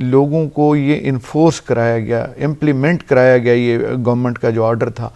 لوگوں کو یہ انفورس کرایا گیا, امپلیمنٹ کرایا گیا یہ گورنمنٹ کا جو آرڈر تھا.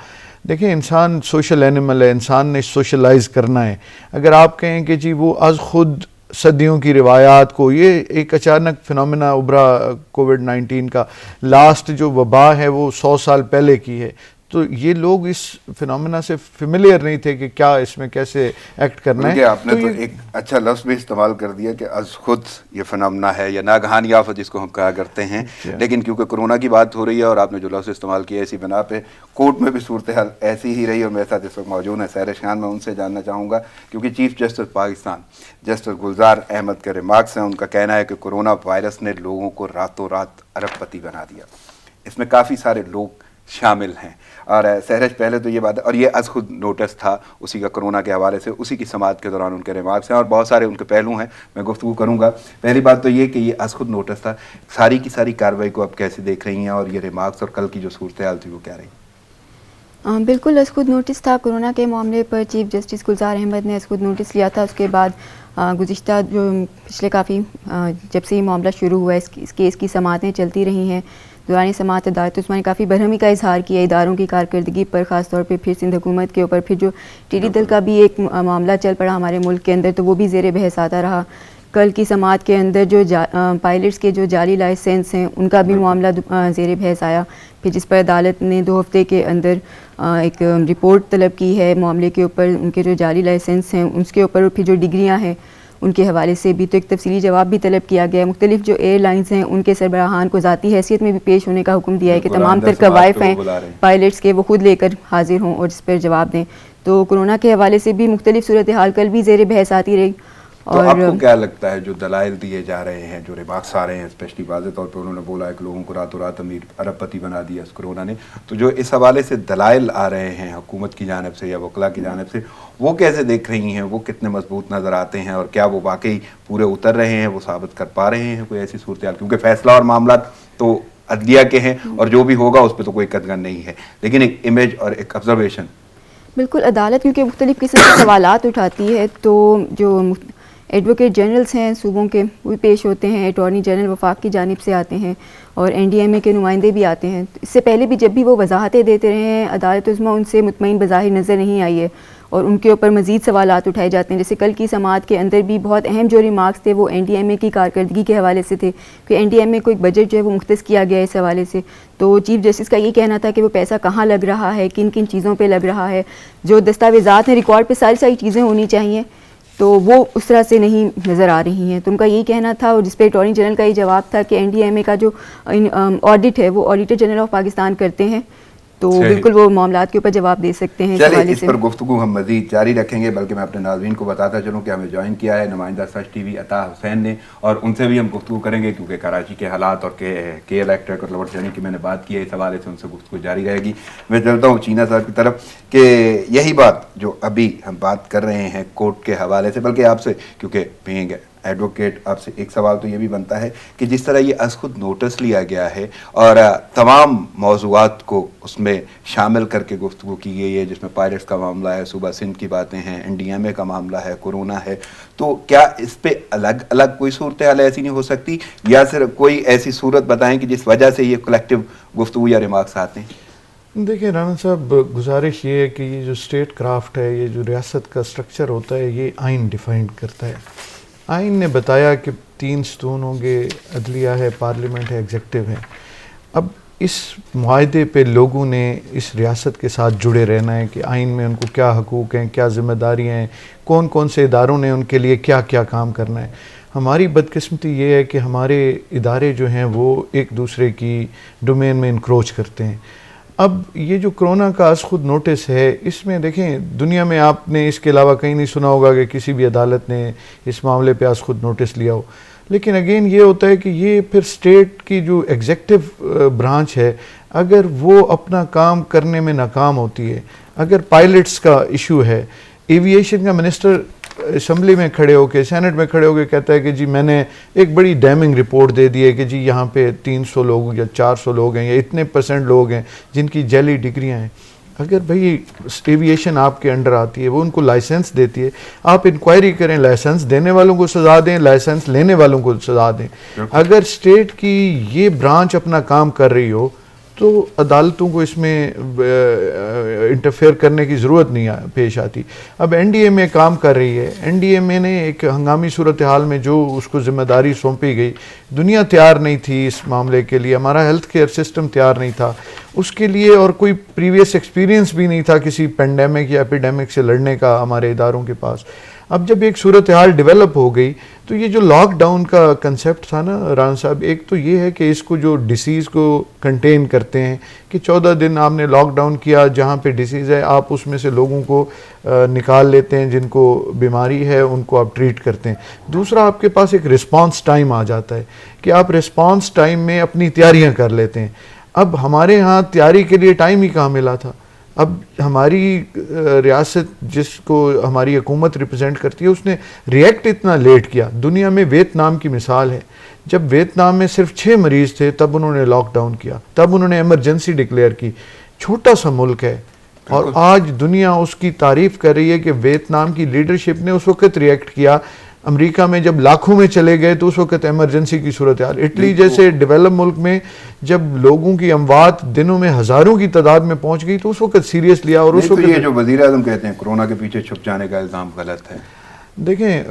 دیکھیں انسان سوشل اینیمل ہے, انسان نے سوشلائز کرنا ہے. اگر آپ کہیں کہ جی وہ از خود صدیوں کی روایات کو, یہ ایک اچانک فنومینا ابھرا کووڈ-19 کا, لاسٹ جو وبا ہے وہ 100 سال پہلے کی ہے, تو یہ لوگ اس فنومینا سے فیملیئر نہیں تھے کہ کیا اس میں کیسے ایکٹ کرنا ہے. آپ نے تو ایک اچھا لفظ بھی استعمال کر دیا کہ از خود یہ فنومینا ہے یا ناگہانی آفت جس کو ہم کہا کرتے ہیں, لیکن کیونکہ کرونا کی بات ہو رہی ہے اور آپ نے جو لفظ استعمال کیا اسی بنا پہ کورٹ میں بھی صورتحال ایسی ہی رہی. اور میرے ساتھ اس وقت موجود ہیں سہرش خان, میں ان سے جاننا چاہوں گا کیونکہ chief justice Pakistan justice Gulzar Ahmed کے ریمارکس ہیں. ان کا کہنا ہے کہ کرونا وائرس نے لوگوں کو راتوں رات ارب پتی بنا دیا. اس میں کافی سارے لوگ شامل ہیں. اور سہرش پہلے تو یہ بات ہے, اور یہ از خود نوٹس تھا اسی کا کرونا کے حوالے سے, اسی کی سماعت کے دوران ان کے ریمارکس ہیں اور بہت سارے ان کے پہلو ہیں, میں گفتگو کروں گا. پہلی بات تو یہ کہ یہ از خود نوٹس تھا, ساری کی ساری کارروائی کو آپ کیسے دیکھ رہی ہیں, اور یہ ریمارکس اور کل کی جو صورتحال تھی وہ کیا رہی؟ بالکل از خود نوٹس تھا. کرونا کے معاملے پر چیف جسٹس گلزار احمد نے از خود نوٹس لیا تھا. اس کے بعد گزشتہ جو پچھلے کافی جب سے یہ معاملہ شروع ہوا ہے اس کیس کی سماعتیں چلتی رہی ہیں. دوران سماعت عدالت عثمانی نے کافی برہمی کا اظہار کیا اداروں کی کارکردگی پر, خاص طور پہ پھر سندھ حکومت کے اوپر. پھر جو ٹی ڈی دل کا بھی ایک معاملہ چل پڑا ہمارے ملک کے اندر, تو وہ بھی زیر بحث آتا رہا. کل کی سماعت کے اندر جو پائلٹس کے جو جعلی لائسنس ہیں ان کا بھی معاملہ زیر بحث آیا, پھر جس پر عدالت نے 2 ہفتے کے اندر ایک رپورٹ طلب کی ہے معاملے کے اوپر, ان کے جو جعلی لائسنس ہیں اس کے اوپر, پھر جو ڈگریاں ہیں ان کے حوالے سے بھی. تو ایک تفصیلی جواب بھی طلب کیا گیا. مختلف جو ایئر لائنز ہیں ان کے سربراہان کو ذاتی حیثیت میں بھی پیش ہونے کا حکم دیا ہے کہ تمام تر قوائف ہیں پائلٹس کے وہ خود لے کر حاضر ہوں اور اس پر جواب دیں. تو کرونا کے حوالے سے بھی مختلف صورتحال کل بھی زیر بحث آتی رہی. تو آپ کو کیا لگتا ہے جو دلائل دیے جا رہے ہیں, جو ریمارکس آ رہے ہیں, اسپیشلی واضح طور پہ انہوں نے بولا ہے کہ لوگوں کو راتوں رات ارب پتی بنا دیا اس کرونا نے, تو جو اس حوالے سے دلائل آ رہے ہیں حکومت کی جانب سے یا وکلاء کی جانب سے, وہ کیسے دیکھ رہی ہیں, وہ کتنے مضبوط نظر آتے ہیں, اور کیا وہ واقعی پورے اتر رہے ہیں, وہ ثابت کر پا رہے ہیں کوئی ایسی صورتحال؟ کیونکہ فیصلہ اور معاملات تو عدلیہ کے ہیں اور جو بھی ہوگا اس پہ تو کوئی قدغن نہیں ہے, لیکن ایک امیج اور ایک آبزرویشن. بالکل, عدالت کیونکہ مختلف قسم کے سوالات اٹھاتی ہے, تو جو ایڈوکیٹ جنرلز ہیں صوبوں کے وہ بھی پیش ہوتے ہیں, اٹارنی جنرل وفاق کی جانب سے آتے ہیں اور NDMA کے نمائندے بھی آتے ہیں. اس سے پہلے بھی جب بھی وہ وضاحتیں دیتے رہے ہیں عدالت عظمیٰ ان سے مطمئن بظاہر نظر نہیں آئی ہے اور ان کے اوپر مزید سوالات اٹھائے جاتے ہیں. جیسے کل کی سماعت کے اندر بھی بہت اہم جو ریمارکس تھے وہ NDMA کی کارکردگی کے حوالے سے تھے کہ NDMA کو ایک بجٹ جو ہے وہ مختص کیا گیا ہے اس حوالے سے. تو چیف جسٹس کا یہ کہنا تھا کہ وہ پیسہ کہاں لگ رہا ہے, کن کن چیزوں پہ لگ رہا ہے, جو دستاویزات ہیں ریکارڈ پہ ساری چیزیں ہونی چاہیے, تو وہ اس طرح سے نہیں نظر آ رہی ہیں. تو ان کا یہی کہنا تھا, اور جس پہ اٹارنی جنرل کا یہ جواب تھا کہ NDMA کا جو آڈٹ ہے وہ آڈیٹر جنرل آف پاکستان کرتے ہیں, تو بالکل وہ معاملات کے اوپر جواب دے سکتے ہیں. چلیے اس پر گفتگو ہم مزید جاری رکھیں گے, بلکہ میں اپنے ناظرین کو بتاتا چلوں کہ ہمیں جوائن کیا ہے نمائندہ سچ ٹی وی عطا حسین نے, اور ان سے بھی ہم گفتگو کریں گے کیونکہ کراچی کے حالات اور KL ایکٹ ریکارڈ لوٹ جانے کی میں نے بات کی ہے, اس حوالے سے ان سے گفتگو جاری رہے گی. میں چلتا ہوں چینا صاحب کی طرف کہ یہی بات جو ابھی ہم بات کر رہے ہیں کورٹ کے حوالے سے, بلکہ آپ سے کیونکہ بینگ ایڈوکیٹ آپ سے ایک سوال تو یہ بھی بنتا ہے کہ جس طرح یہ از خود نوٹس لیا گیا ہے اور تمام موضوعات کو اس میں شامل کر کے گفتگو کی گئی ہے, جس میں پائلٹس کا معاملہ ہے, صوبہ سندھ کی باتیں ہیں, NDMA کا معاملہ ہے, کورونا ہے, تو کیا اس پہ الگ الگ کوئی صورتحال ایسی نہیں ہو سکتی, یا صرف کوئی ایسی صورت بتائیں کہ جس وجہ سے یہ کلیکٹیو گفتگو یا ریمارکس آتے ہیں؟ دیکھیں رانا صاحب, گزارش یہ ہے کہ یہ جو اسٹیٹ کرافٹ ہے, یہ جو ریاست کا سٹرکچر ہوتا ہے, یہ آئین ڈیفائن کرتا ہے. آئین نے بتایا کہ 3 ستون ہوں گے, عدلیہ ہے, پارلیمنٹ ہے, ایگزیکٹو ہے. اب اس معاہدے پہ لوگوں نے اس ریاست کے ساتھ جڑے رہنا ہے کہ آئین میں ان کو کیا حقوق ہیں, کیا ذمہ داریاں ہیں, کون کون سے اداروں نے ان کے لیے کیا کیا کام کرنا ہے. ہماری بدقسمتی یہ ہے کہ ہمارے ادارے جو ہیں وہ ایک دوسرے کی ڈومین میں انکروچ کرتے ہیں. اب یہ جو کرونا کا از خود نوٹس ہے, اس میں دیکھیں دنیا میں آپ نے اس کے علاوہ کہیں نہیں سنا ہوگا کہ کسی بھی عدالت نے اس معاملے پہ از خود نوٹس لیا ہو. لیکن اگین یہ ہوتا ہے کہ یہ پھر اسٹیٹ کی جو ایگزیکٹو برانچ ہے, اگر وہ اپنا کام کرنے میں ناکام ہوتی ہے, اگر پائلٹس کا ایشو ہے, ایویشن کا منسٹر اسمبلی میں کھڑے ہو کے, سینٹ میں کھڑے ہو کے کہتا ہے کہ جی میں نے ایک بڑی ڈیمنگ رپورٹ دے دی ہے کہ جی یہاں پہ 300 لوگ یا 400 لوگ ہیں یا اتنے % لوگ ہیں جن کی جعلی ڈگریاں ہیں. اگر بھائی ایویشن آپ کے انڈر آتی ہے, وہ ان کو لائسنس دیتی ہے, آپ انکوائری کریں, لائسنس دینے والوں کو سزا دیں, لائسنس لینے والوں کو سزا دیں. اگر اسٹیٹ کی یہ برانچ اپنا کام کر رہی ہو تو عدالتوں کو اس میں انٹرفیئر کرنے کی ضرورت نہیں پیش آتی. اب این ڈی اے میں کام کر رہی ہے, این ڈی اے میں نے ایک ہنگامی صورتحال میں جو اس کو ذمہ داری سونپی گئی, دنیا تیار نہیں تھی اس معاملے کے لیے, ہمارا ہیلتھ کیئر سسٹم تیار نہیں تھا اس کے لیے, اور کوئی پریویس ایکسپیرینس بھی نہیں تھا کسی پینڈیمک یا ایپیڈیمک سے لڑنے کا ہمارے اداروں کے پاس. اب جب ایک صورتحال ڈیولپ ہو گئی تو یہ جو لاک ڈاؤن کا کنسیپٹ تھا نا ران صاحب, ایک تو یہ ہے کہ اس کو جو ڈیسیز کو کنٹین کرتے ہیں کہ 14 دن آپ نے لاک ڈاؤن کیا, جہاں پہ ڈیسیز ہے آپ اس میں سے لوگوں کو نکال لیتے ہیں, جن کو بیماری ہے ان کو آپ ٹریٹ کرتے ہیں. دوسرا آپ کے پاس ایک رسپانس ٹائم آ جاتا ہے کہ آپ رسپانس ٹائم میں اپنی تیاریاں کر لیتے ہیں. اب ہمارے ہاں تیاری کے لیے ٹائم ہی کہاں ملا تھا. اب ہماری ریاست جس کو ہماری حکومت ریپرزینٹ کرتی ہے اس نے ریئیکٹ اتنا لیٹ کیا. دنیا میں ویتنام کی مثال ہے, جب ویتنام میں صرف 6 مریض تھے تب انہوں نے لاک ڈاؤن کیا, تب انہوں نے ایمرجنسی ڈکلیئر کی. چھوٹا سا ملک ہے اور آج دنیا اس کی تعریف کر رہی ہے کہ ویتنام کی لیڈرشپ نے اس وقت ریئیکٹ کیا. امریکہ میں جب لاکھوں میں چلے گئے تو اس وقت ایمرجنسی کی صورتحال. اٹلی جیسے ڈیولپ ملک میں جب لوگوں کی اموات دنوں میں ہزاروں کی تعداد میں پہنچ گئی تو اس وقت سیریس لیا. اور اس وقت یہ جو وزیر اعظم کہتے ہیں کورونا کے پیچھے چھپ جانے کا الزام غلط ہے. دیکھیں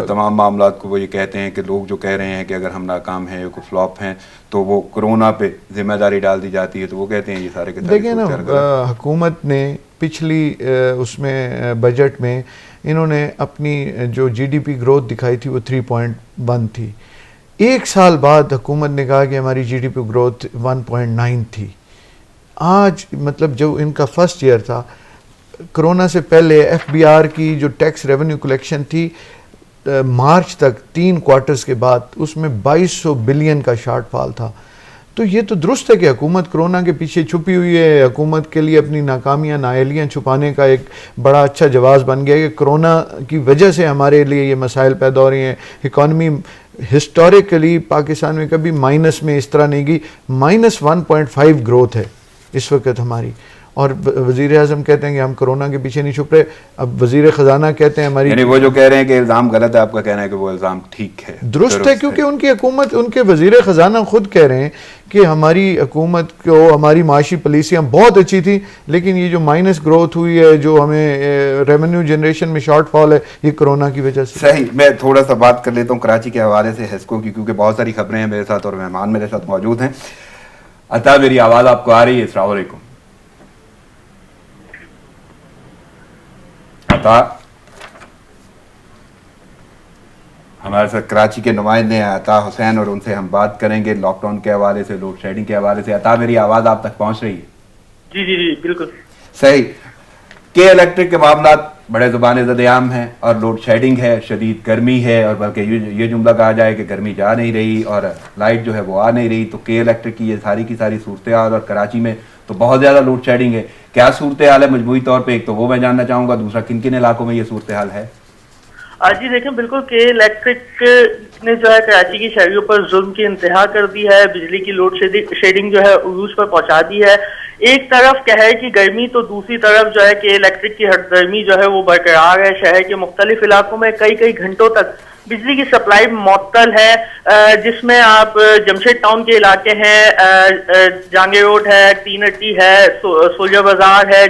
تمام معاملات کو وہ یہ کہتے ہیں کہ لوگ جو کہہ رہے ہیں کہ اگر ہم ناکام ہیں کوئی فلاپ ہیں تو وہ کورونا پہ ذمہ داری ڈال دی جاتی ہے, تو وہ کہتے ہیں یہ سارے کے دیکھیں نا, حکومت نے پچھلی اس میں بجٹ میں انہوں نے اپنی جو جی ڈی پی گروتھ دکھائی تھی وہ 3.1 تھی. ایک سال بعد حکومت نے کہا کہ ہماری جی ڈی پی گروتھ 1.9 تھی. آج مطلب جو ان کا فرسٹ ایئر تھا, کرونا سے پہلے ایف بی آر کی جو ٹیکس ریونیو کلیکشن تھی مارچ تک 3 کوارٹرز کے بعد اس میں 2200 بلین کا شارٹ فال تھا. تو یہ تو درست ہے کہ حکومت کرونا کے پیچھے چھپی ہوئی ہے. حکومت کے لیے اپنی ناکامیاں نااہلیاں چھپانے کا ایک بڑا اچھا جواز بن گیا کہ کرونا کی وجہ سے ہمارے لیے یہ مسائل پیدا ہو رہی ہیں. اکانومی ہسٹوریکلی پاکستان میں کبھی مائنس میں اس طرح نہیں گئی. -1.5 گروتھ ہے اس وقت ہماری, اور وزیر اعظم کہتے ہیں کہ ہم کرونا کے پیچھے نہیں چھپ رہے. اب وزیر خزانہ کہتے ہیں ہماری, یعنی وہ جو کہہ رہے ہیں کہ الزام غلط ہے, آپ کا کہنا ہے کہ وہ الزام ٹھیک ہے, درست ہے, کیونکہ ان کی حکومت, ان کے وزیر خزانہ خود کہہ رہے ہیں کہ ہماری حکومت کو ہماری معاشی پالیسیاں بہت اچھی تھیں, لیکن یہ جو مائنس گروتھ ہوئی ہے, جو ہمیں ریونیو جنریشن میں شارٹ فال ہے, یہ کرونا کی وجہ سے. صحیح. میں تھوڑا سا بات کر لیتا ہوں کراچی کے حوالے سے ہیسکو کی, کیونکہ بہت ساری خبریں ہیں میرے ساتھ اور مہمان میرے ساتھ موجود ہیں. عطا, میری آواز آپ کو آ رہی ہے؟ السلام علیکم. عطا, ہمارے ساتھ کراچی کے نمائندے ہیں عطا حسین, اور ان سے ہم بات کریں گے لاک ڈاؤن کے حوالے سے, لوڈ شیڈنگ کے حوالے سے. عطا, میری آواز آپ تک پہنچ رہی ہے؟ جی جی جی بالکل صحیح. کہ الیکٹرک کے معاملات بڑے زبان زد عام ہیں, اور لوڈ شیڈنگ ہے, شدید گرمی ہے, اور بلکہ یہ جملہ کہا جائے کہ گرمی جا نہیں رہی اور لائٹ جو ہے وہ آ نہیں رہی. تو کہ الیکٹرک کی یہ ساری کی ساری صورتحال, اور کراچی میں تو بہت زیادہ لوڈ شیڈنگ ہے. کیا صورتحال ہے مجموعی طور پہ؟ ایک تو وہ میں جاننا چاہوں گا, دوسرا کن کن علاقوں میں یہ صورتحال ہے؟ جی دیکھیں, بالکل کہ الیکٹرک نے جو ہے کراچی کی شہریوں پر ظلم کی انتہا کر دی ہے. بجلی کی لوڈ شیڈنگ جو ہے عروج پر پہنچا دی ہے. ایک طرف کیا ہے کہ گرمی, تو دوسری طرف جو ہے کہ الیکٹرک کی ہٹ گرمی جو ہے وہ برقرار ہے. شہر کے مختلف علاقوں میں کئی گھنٹوں تک بجلی کی سپلائی معطل ہے, جس میں آپ جمشید ٹاؤن کے علاقے ہیں, جہانگیر روڈ ہے, تین اٹی ہے, سولجر بازار ہے,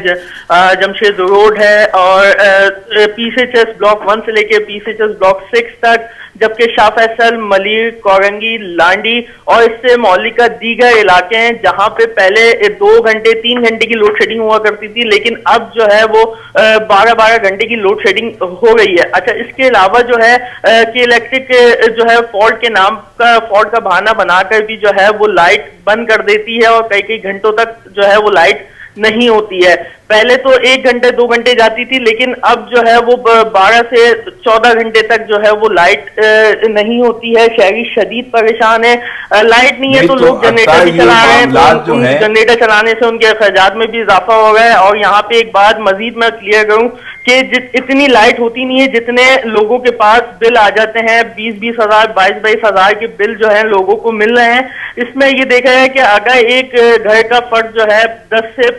جمشید روڈ ہے, اور پی سی ایچ ایس بلاک 1 سے لے کے پی سی ایچ ایس بلاک 6 تک, جبکہ شاہ فیصل, ملیر, کورنگی, لانڈی اور اس سے معلقہ دیگر علاقے ہیں جہاں پہ پہلے 2 گھنٹے 3 گھنٹے کی لوڈ شیڈنگ ہوا کرتی تھی, لیکن اب جو ہے وہ 12 گھنٹے کی لوڈ شیڈنگ ہو گئی ہے. اچھا, اس کے علاوہ جو ہے کہ الیکٹرک جو ہے فالٹ کے نام کا, فالٹ کا بہانہ بنا کر بھی جو ہے وہ لائٹ بند کر دیتی ہے, اور کئی گھنٹوں تک جو ہے وہ لائٹ نہیں ہوتی ہے. پہلے تو 1 گھنٹے 2 گھنٹے جاتی تھی, لیکن اب جو ہے وہ 12 سے 14 گھنٹے تک جو ہے وہ لائٹ نہیں ہوتی ہے. شہری شدید پریشان ہے. لائٹ نہیں ہے تو لوگ جنریٹر بھی چلا رہے ہیں, جنریٹر چلانے سے ان کے اخراجات میں بھی اضافہ ہو رہا ہے. اور یہاں پہ ایک بات مزید میں کلیئر کروں کہ اتنی لائٹ ہوتی نہیں ہے جتنے لوگوں کے پاس بل آ جاتے ہیں. 20 ہزار 22 ہزار کے بل جو ہیں لوگوں کو مل رہے ہیں. اس میں یہ دیکھا ہے کہ اگر ایک گھر کا فرد جو ہے 10 سے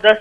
10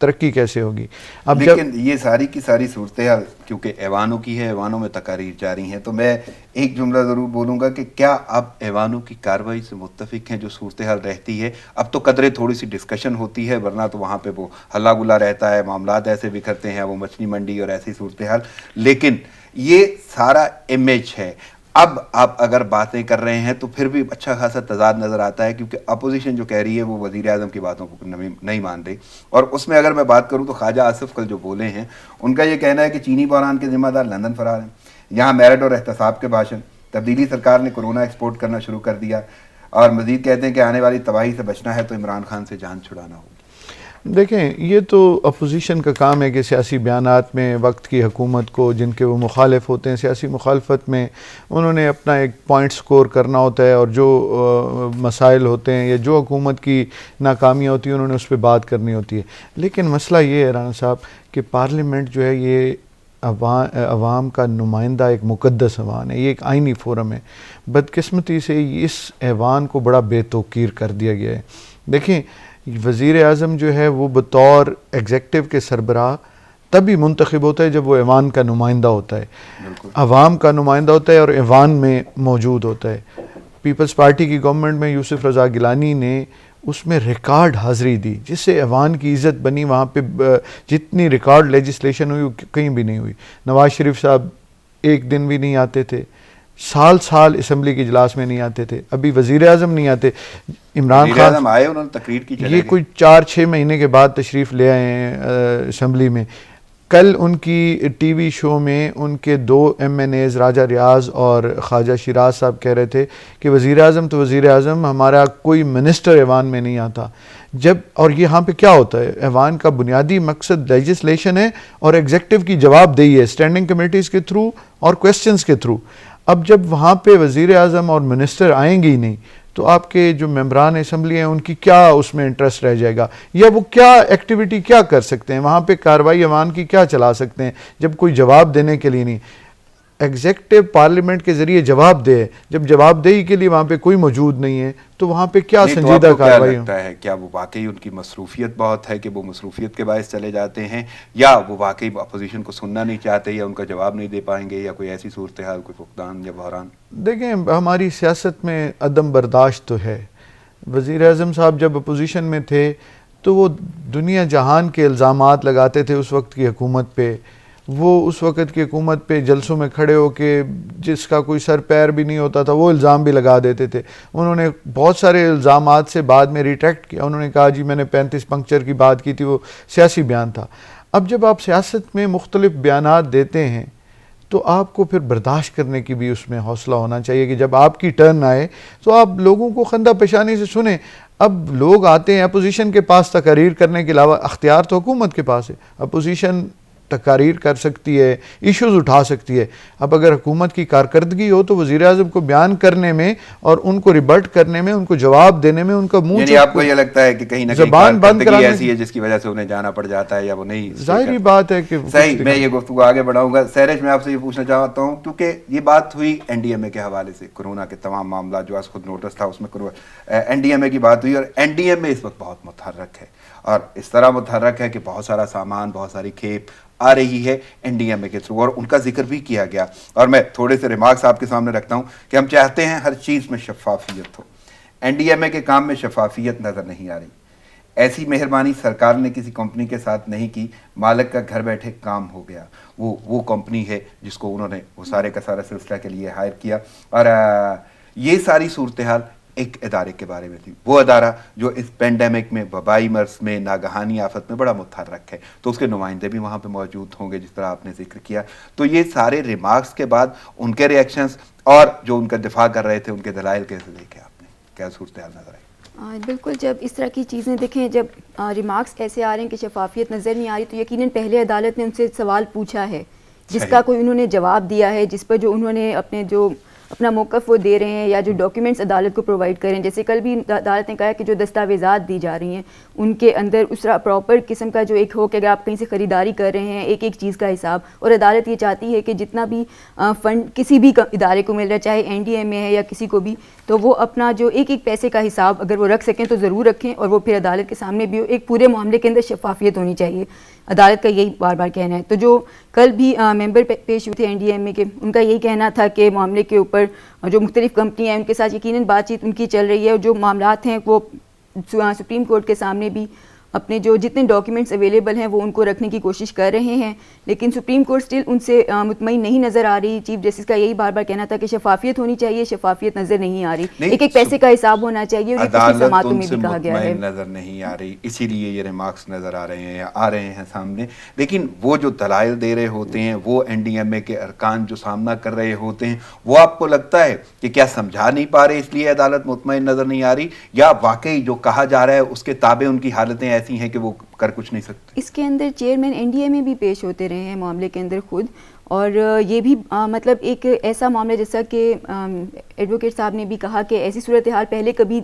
ترقی کیسے ہوگی. اب لیکن یہ ساری کی ساری صورتحال کیونکہ ایوانوں کی ہے, ایوانوں میں تقاریر جاری ہیں, تو میں ایک جملہ ضرور بولوں گا کہ کیا آپ ایوانوں کی کارروائی سے متفق ہیں جو صورتحال رہتی ہے؟ اب تو قدرے تھوڑی سی ڈسکشن ہوتی ہے, ورنہ تو وہاں پہ وہ ہلا گلا رہتا ہے, معاملات ایسے بکھرتے ہیں, وہ مچھلی منڈی اور ایسی صورتحال. لیکن یہ سارا امیج ہے. اب آپ اگر باتیں کر رہے ہیں تو پھر بھی اچھا خاصا تضاد نظر آتا ہے, کیونکہ اپوزیشن جو کہہ رہی ہے وہ وزیر اعظم کی باتوں کو نہیں مان رہی. اور اس میں اگر میں بات کروں تو خواجہ آصف کل جو بولے ہیں, ان کا یہ کہنا ہے کہ چینی بحران کے ذمہ دار لندن فرار ہیں. یہاں میرٹ اور احتساب کے بھاشن, تبدیلی سرکار نے کورونا ایکسپورٹ کرنا شروع کر دیا, اور مزید کہتے ہیں کہ آنے والی تباہی سے بچنا ہے تو عمران خان سے جان چھڑانا ہوگی. دیکھیں, یہ تو اپوزیشن کا کام ہے کہ سیاسی بیانات میں وقت کی حکومت کو, جن کے وہ مخالف ہوتے ہیں, سیاسی مخالفت میں انہوں نے اپنا ایک پوائنٹ سکور کرنا ہوتا ہے, اور جو مسائل ہوتے ہیں یا جو حکومت کی ناکامیاں ہوتی ہیں انہوں نے اس پہ بات کرنی ہوتی ہے. لیکن مسئلہ یہ ہے رانا صاحب کہ پارلیمنٹ جو ہے یہ عوام کا نمائندہ ایک مقدس ایوان ہے, یہ ایک آئینی فورم ہے. بدقسمتی سے اس ایوان کو بڑا بے توقیر کر دیا گیا ہے. دیکھیں, وزیر اعظم جو ہے وہ بطور ایگزیکٹو کے سربراہ تبھی منتخب ہوتا ہے جب وہ ایوان کا نمائندہ ہوتا ہے, عوام کا نمائندہ ہوتا ہے اور ایوان میں موجود ہوتا ہے. پیپلز پارٹی کی گورنمنٹ میں یوسف رضا گیلانی نے اس میں ریکارڈ حاضری دی, جس سے ایوان کی عزت بنی. وہاں پہ جتنی ریکارڈ لیجسلیشن ہوئی کہیں بھی نہیں ہوئی. نواز شریف صاحب ایک دن بھی نہیں آتے تھے, سال اسمبلی کے اجلاس میں نہیں آتے تھے. ابھی وزیر اعظم نہیں آتے, عمران خان آئے, انہوں نے تقریر کی, یہ کوئی 4-6 مہینے کے بعد تشریف لے آئے ہیں اسمبلی میں. کل ان کی ٹی وی شو میں ان کے 2 MNAs راجہ ریاض اور خواجہ شیراز صاحب کہہ رہے تھے کہ وزیر اعظم تو وزیر اعظم, ہمارا کوئی منسٹر ایوان میں نہیں آتا. جب اور یہاں پہ کیا ہوتا ہے, ایوان کا بنیادی مقصد لیجسلیشن ہے اور ایگزیکٹو کی جواب دہی ہے اسٹینڈنگ کمیٹیز کے تھرو اور کویسچنز کے تھرو. اب جب وہاں پہ وزیر اعظم اور منسٹر آئیں گے ہی نہیں تو آپ کے جو ممبران اسمبلی ہیں ان کی کیا اس میں انٹرسٹ رہ جائے گا, یا وہ کیا ایکٹیویٹی کیا کر سکتے ہیں وہاں پہ, کارروائی ایوان کی کیا چلا سکتے ہیں جب کوئی جواب دینے کے لیے نہیں. ایگزیکٹو پارلیمنٹ کے ذریعے جواب دے, جب جواب دہی کے لیے وہاں پہ کوئی موجود نہیں ہے تو وہاں پہ کیا سنجیدہ کارروائی ہوتا ہے؟ کیا وہ واقعی ان کی مصروفیت بہت ہے کہ وہ مصروفیت کے باعث چلے جاتے ہیں, یا وہ واقعی اپوزیشن کو سننا نہیں چاہتے, یا ان کا جواب نہیں دے پائیں گے, یا کوئی ایسی صورتحال, کوئی فقدان یا بحران؟ دیکھیں, ہماری سیاست میں عدم برداشت تو ہے. وزیر اعظم صاحب جب اپوزیشن میں تھے تو وہ دنیا جہان کے الزامات لگاتے تھے اس وقت کی حکومت پہ. وہ اس وقت کی حکومت پہ جلسوں میں کھڑے ہو کے جس کا کوئی سر پیر بھی نہیں ہوتا تھا وہ الزام بھی لگا دیتے تھے. انہوں نے بہت سارے الزامات سے بعد میں ریٹریکٹ کیا. انہوں نے کہا جی میں نے 35 پنکچر کی بات کی تھی, وہ سیاسی بیان تھا. اب جب آپ سیاست میں مختلف بیانات دیتے ہیں تو آپ کو پھر برداشت کرنے کی بھی اس میں حوصلہ ہونا چاہیے کہ جب آپ کی ٹرن آئے تو آپ لوگوں کو خندہ پیشانی سے سنیں. اب لوگ آتے ہیں اپوزیشن کے پاس تقاریر کرنے کے علاوہ, اختیار تو حکومت کے پاس ہے. اپوزیشن تقاریر کر سکتی ہے, ایشوز اٹھا سکتی ہے. اب اگر حکومت کی کارکردگی ہو تو وزیر اعظم کو بیان کرنے میں اور ان کو ریبٹ کرنے میں, ان کو جواب دینے میں ان کا منہ, یعنی آپ کو یہ لگتا ہے کہ کہیں نہ کہیں کارکردگی ایسی ہے جس کی وجہ سے انہیں جانا پڑ جاتا ہے, یا وہ نہیں؟ ظاہری بات ہے کہ صحیح. میں یہ گفتگو آگے بڑھاؤں گا. سیرج, میں آپ سے یہ پوچھنا چاہتا ہوں کیونکہ یہ بات ہوئی NDMA کے حوالے سے, کورونا کے تمام معاملات جو آج خود نوٹس تھا اس میں NDMA کی بات ہوئی, اور NDMA اس وقت بہت متحرک ہے, اور اس طرح متحرک ہے کہ بہت سارا سامان, بہت ساری کھیپ آ رہی ہے NDMA کے تھرو, اور ان کا ذکر بھی کیا گیا. اور میں تھوڑے سے ریمارکس آپ کے سامنے رکھتا ہوں کہ ہم چاہتے ہیں ہر چیز میں شفافیت ہو. NDMA کے کام میں شفافیت نظر نہیں آ رہی. ایسی مہربانی سرکار نے کسی کمپنی کے ساتھ نہیں کی, مالک کا گھر بیٹھے کام ہو گیا. وہ کمپنی ہے جس کو انہوں نے وہ سارے کا سارا سلسلہ کے لیے ہائر کیا. اور یہ ساری صورتحال ایک ادارے کے بارے میں تھی, وہ ادارہ جو اس پینڈیمک میں, وبائی مرض میں, ناگہانی آفت میں بڑا متحرک ہے, تو اس کے نمائندے بھی وہاں پہ موجود ہوں گے جس طرح آپ نے ذکر کیا. تو یہ سارے ریمارکس کے بعد ان کے ریئیکشنز اور جو ان کا دفاع کر رہے تھے ان کے دلائل کیسے دیکھے آپ نے, کیا صورتحال نظر آئی؟ بالکل, جب اس طرح کی چیزیں دیکھیں, جب ریمارکس ایسے آ رہے ہیں کہ شفافیت نظر نہیں آ رہی, تو یقیناً پہلے عدالت نے ان سے سوال پوچھا ہے جس کا کوئی انہوں نے جواب دیا ہے, جس پر جو انہوں نے اپنے جو اپنا موقف وہ دے رہے ہیں یا جو ڈاکیومنٹس عدالت کو پرووائڈ کریں. جیسے کل بھی عدالت نے کہا کہ جو دستاویزات دی جا رہی ہیں ان کے اندر اس طرح پراپر قسم کا جو ایک ہو کہ اگر آپ کہیں سے خریداری کر رہے ہیں ایک ایک چیز کا حساب, اور عدالت یہ چاہتی ہے کہ جتنا بھی فنڈ کسی بھی ادارے کو مل رہا ہے, چاہے NDMA ہے یا کسی کو بھی, تو وہ اپنا جو ایک ایک پیسے کا حساب اگر وہ رکھ سکیں تو ضرور رکھیں, اور وہ پھر عدالت کے سامنے بھی ہو. ایک پورے معاملے کے اندر شفافیت ہونی چاہیے, عدالت کا یہی بار بار کہنا ہے. تو جو کل بھی ممبر پیش ہوئے تھے NDMA کے, ان کا یہی کہنا تھا کہ معاملے کے اوپر جو مختلف کمپنیاں ہیں ان کے ساتھ یقیناً بات چیت ان کی چل رہی ہے, اور جو معاملات ہیں وہ سپریم کورٹ کے سامنے بھی اپنے جو جتنے ڈاکیومنٹس اویلیبل ہیں وہ ان کو رکھنے کی کوشش کر رہے ہیں. لیکن سپریم کورٹ اسٹل ان سے مطمئن نہیں نظر آ رہی. چیف جسٹس کا یہی بار بار کہنا تھا کہ شفافیت ہونی چاہیے, شفافیت نظر نہیں آ رہی, ایک ایک پیسے کا حساب ہونا چاہیے, اور یہ پچھلی سماعتوں میں بھی کہا گیا ہے. نظر نہیں آ رہی, اسی لیے یہ ریمارکس نظر آ رہے ہیں یا آ رہے ہیں سامنے. لیکن وہ جو دلائل دے رہے ہوتے ہیں, وہ NDMA کے ارکان جو سامنا کر رہے ہوتے ہیں, وہ آپ کو لگتا ہے کہ کیا سمجھا نہیں پا رہے اس لیے عدالت مطمئن نظر نہیں آ رہی, یا واقعی جو کہا جا رہا ہے اس کے تابع ان کی حالتیں ایسی ہیں کہ وہ کر کچھ نہیں سکتے؟ اس کے اندر چیئرمین NDMA بھی پیش ہوتے رہے ہیں معاملے کے اندر خود, اور یہ بھی مطلب ایک ایسا معاملہ جیسا کہ ایڈوکیٹ صاحب نے بھی کہا کہ ایسی صورتحال پہلے کبھی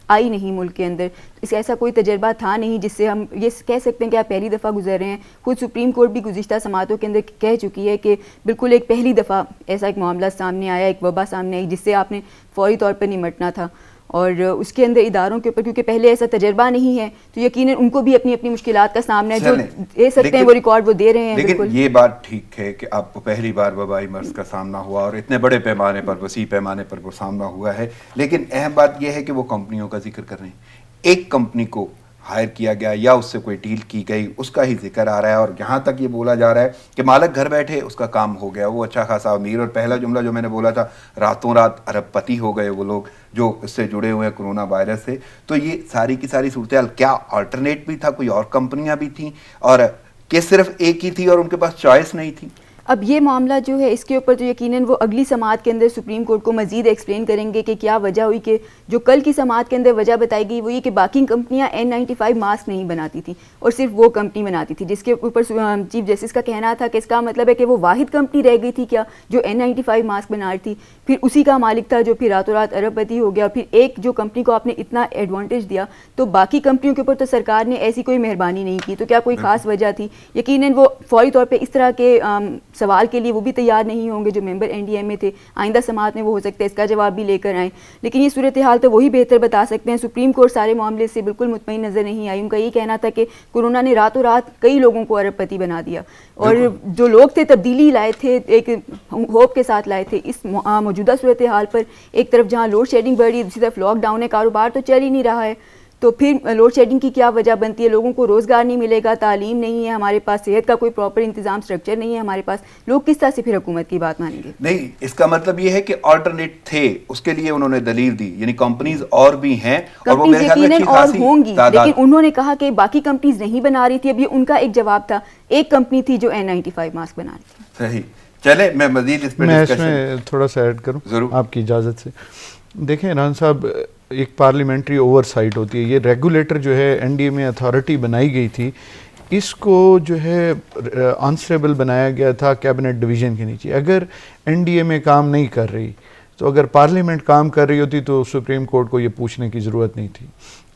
آئی نہیں ملک کے اندر, اس ایسا کوئی تجربہ تھا نہیں جس سے ہم یہ کہہ سکتے ہیں کہ آپ پہلی دفعہ گزر رہے ہیں. خود سپریم کورٹ بھی گزشتہ سماعتوں کے اندر کہہ چکی ہے کہ بالکل ایک پہلی دفعہ ایسا ایک معاملہ سامنے آیا, ایک وبا سامنے آئی جس سے آپ نے فوری طور پر نمٹنا تھا, اور اس کے اندر اداروں کے اوپر کیونکہ پہلے ایسا تجربہ نہیں ہے تو یقیناً ان کو بھی اپنی اپنی مشکلات کا سامنا ہے, جو دے سکتے ہیں وہ ریکارڈ وہ دے رہے ہیں. لیکن یہ بات ٹھیک ہے کہ آپ کو پہلی بار وبائی مرض کا سامنا ہوا اور اتنے بڑے پیمانے پر, وسیع پیمانے پر وہ سامنا ہوا ہے, لیکن اہم بات یہ ہے کہ وہ کمپنیوں کا ذکر کر رہے ہیں. ایک کمپنی کو ہائر کیا گیا یا اس سے کوئی ڈیل کی گئی, اس کا ہی ذکر آ رہا ہے, اور یہاں تک یہ بولا جا رہا ہے کہ مالک گھر بیٹھے اس کا کام ہو گیا, وہ اچھا خاصا امیر, اور پہلا جملہ جو میں نے بولا تھا راتوں رات ارب پتی ہو گئے وہ لوگ جو اس سے جڑے ہوئے ہیں کورونا وائرس سے. تو یہ ساری کی ساری صورتحال, کیا آلٹرنیٹ بھی تھا, کوئی اور کمپنیاں بھی تھیں, اور کہ صرف ایک ہی تھی اور ان کے پاس چوائس نہیں تھی؟ اب یہ معاملہ جو ہے اس کے اوپر تو یقیناً وہ اگلی سماعت کے اندر سپریم کورٹ کو مزید ایکسپلین کریں گے کہ کیا وجہ ہوئی. کہ جو کل کی سماعت کے اندر وجہ بتائی گئی وہ یہ کہ باقی کمپنیاں N95 ماسک نہیں بناتی تھیں اور صرف وہ کمپنی بناتی تھی, جس کے اوپر چیف جسٹس کا کہنا تھا کہ اس کا مطلب ہے کہ وہ واحد کمپنی رہ گئی تھی کیا جو N95 ماسک بنا رہی تھی, پھر اسی کا مالک تھا جو پھر راتوں رات ارب پتی ہو گیا, اور پھر ایک جو کمپنی کو آپ نے اتنا ایڈوانٹیج دیا تو باقی کمپنیوں کے اوپر تو سرکار نے ایسی کوئی مہربانی نہیں کی, تو کیا کوئی خاص وجہ تھی؟ یقیناً وہ فوری طور پہ اس طرح کے سوال کے لیے وہ بھی تیار نہیں ہوں گے جو ممبر NDMA تھے. آئندہ سماعت میں وہ ہو سکتا ہے اس کا جواب بھی لے کر آئیں, لیکن یہ صورتحال تو وہی بہتر بتا سکتے ہیں. سپریم کورٹ سارے معاملے سے بالکل مطمئن نظر نہیں آئی. ان کا یہ کہنا تھا کہ کورونا نے راتوں رات کئی لوگوں کو ارب پتی بنا دیا, اور جو لوگ تھے تبدیلی لائے تھے, ایک ہوپ کے ساتھ لائے تھے. اس موجودہ صورتحال پر ایک طرف جہاں لوڈ شیڈنگ بڑھ رہی ہے, دوسری طرف لاک ڈاؤن ہے, کاروبار تو چل ہی نہیں رہا ہے, تو پھر لوڈ شیڈنگ کی کیا وجہ بنتی ہے؟ لوگوں کو روزگار نہیں ملے گا, تعلیم نہیں ہے ہمارے پاس, صحت کا کوئی پراپر انتظام اسٹرکچر نہیں ہے ہمارے پاس, لوگ کس طرح سے پھر حکومت کی بات مانیں گے؟ نہیں, اس کا مطلب یہ ہے کہ آلٹرنیٹ تھے, اس کے لیے انہوں نے دلیل دی, یعنی کمپنیز اور بھی ہیں اور وہ میرے خیال میں اچھی خاصی ہوں گی, لیکن انہوں نے کہا کہ باقی کمپنیز نہیں بنا رہی تھی. اب یہ ان کا ایک جواب تھا, ایک کمپنی تھی جو N95 ماسک بنا رہی تھی. صحیح, چلے میں مزید اس میں تھوڑا سا ایڈ کروں ضرور آپ کی اجازت سے. دیکھیں عمران صاحب, ایک پارلیمنٹری اوور سائٹ ہوتی ہے, یہ ریگولیٹر جو ہے NDMA اتھارٹی بنائی گئی تھی, اس کو جو ہے آنسریبل بنایا گیا تھا کیبنٹ ڈویژن کے نیچے. اگر NDMA کام نہیں کر رہی تو اگر پارلیمنٹ کام کر رہی ہوتی تو سپریم کورٹ کو یہ پوچھنے کی ضرورت نہیں تھی.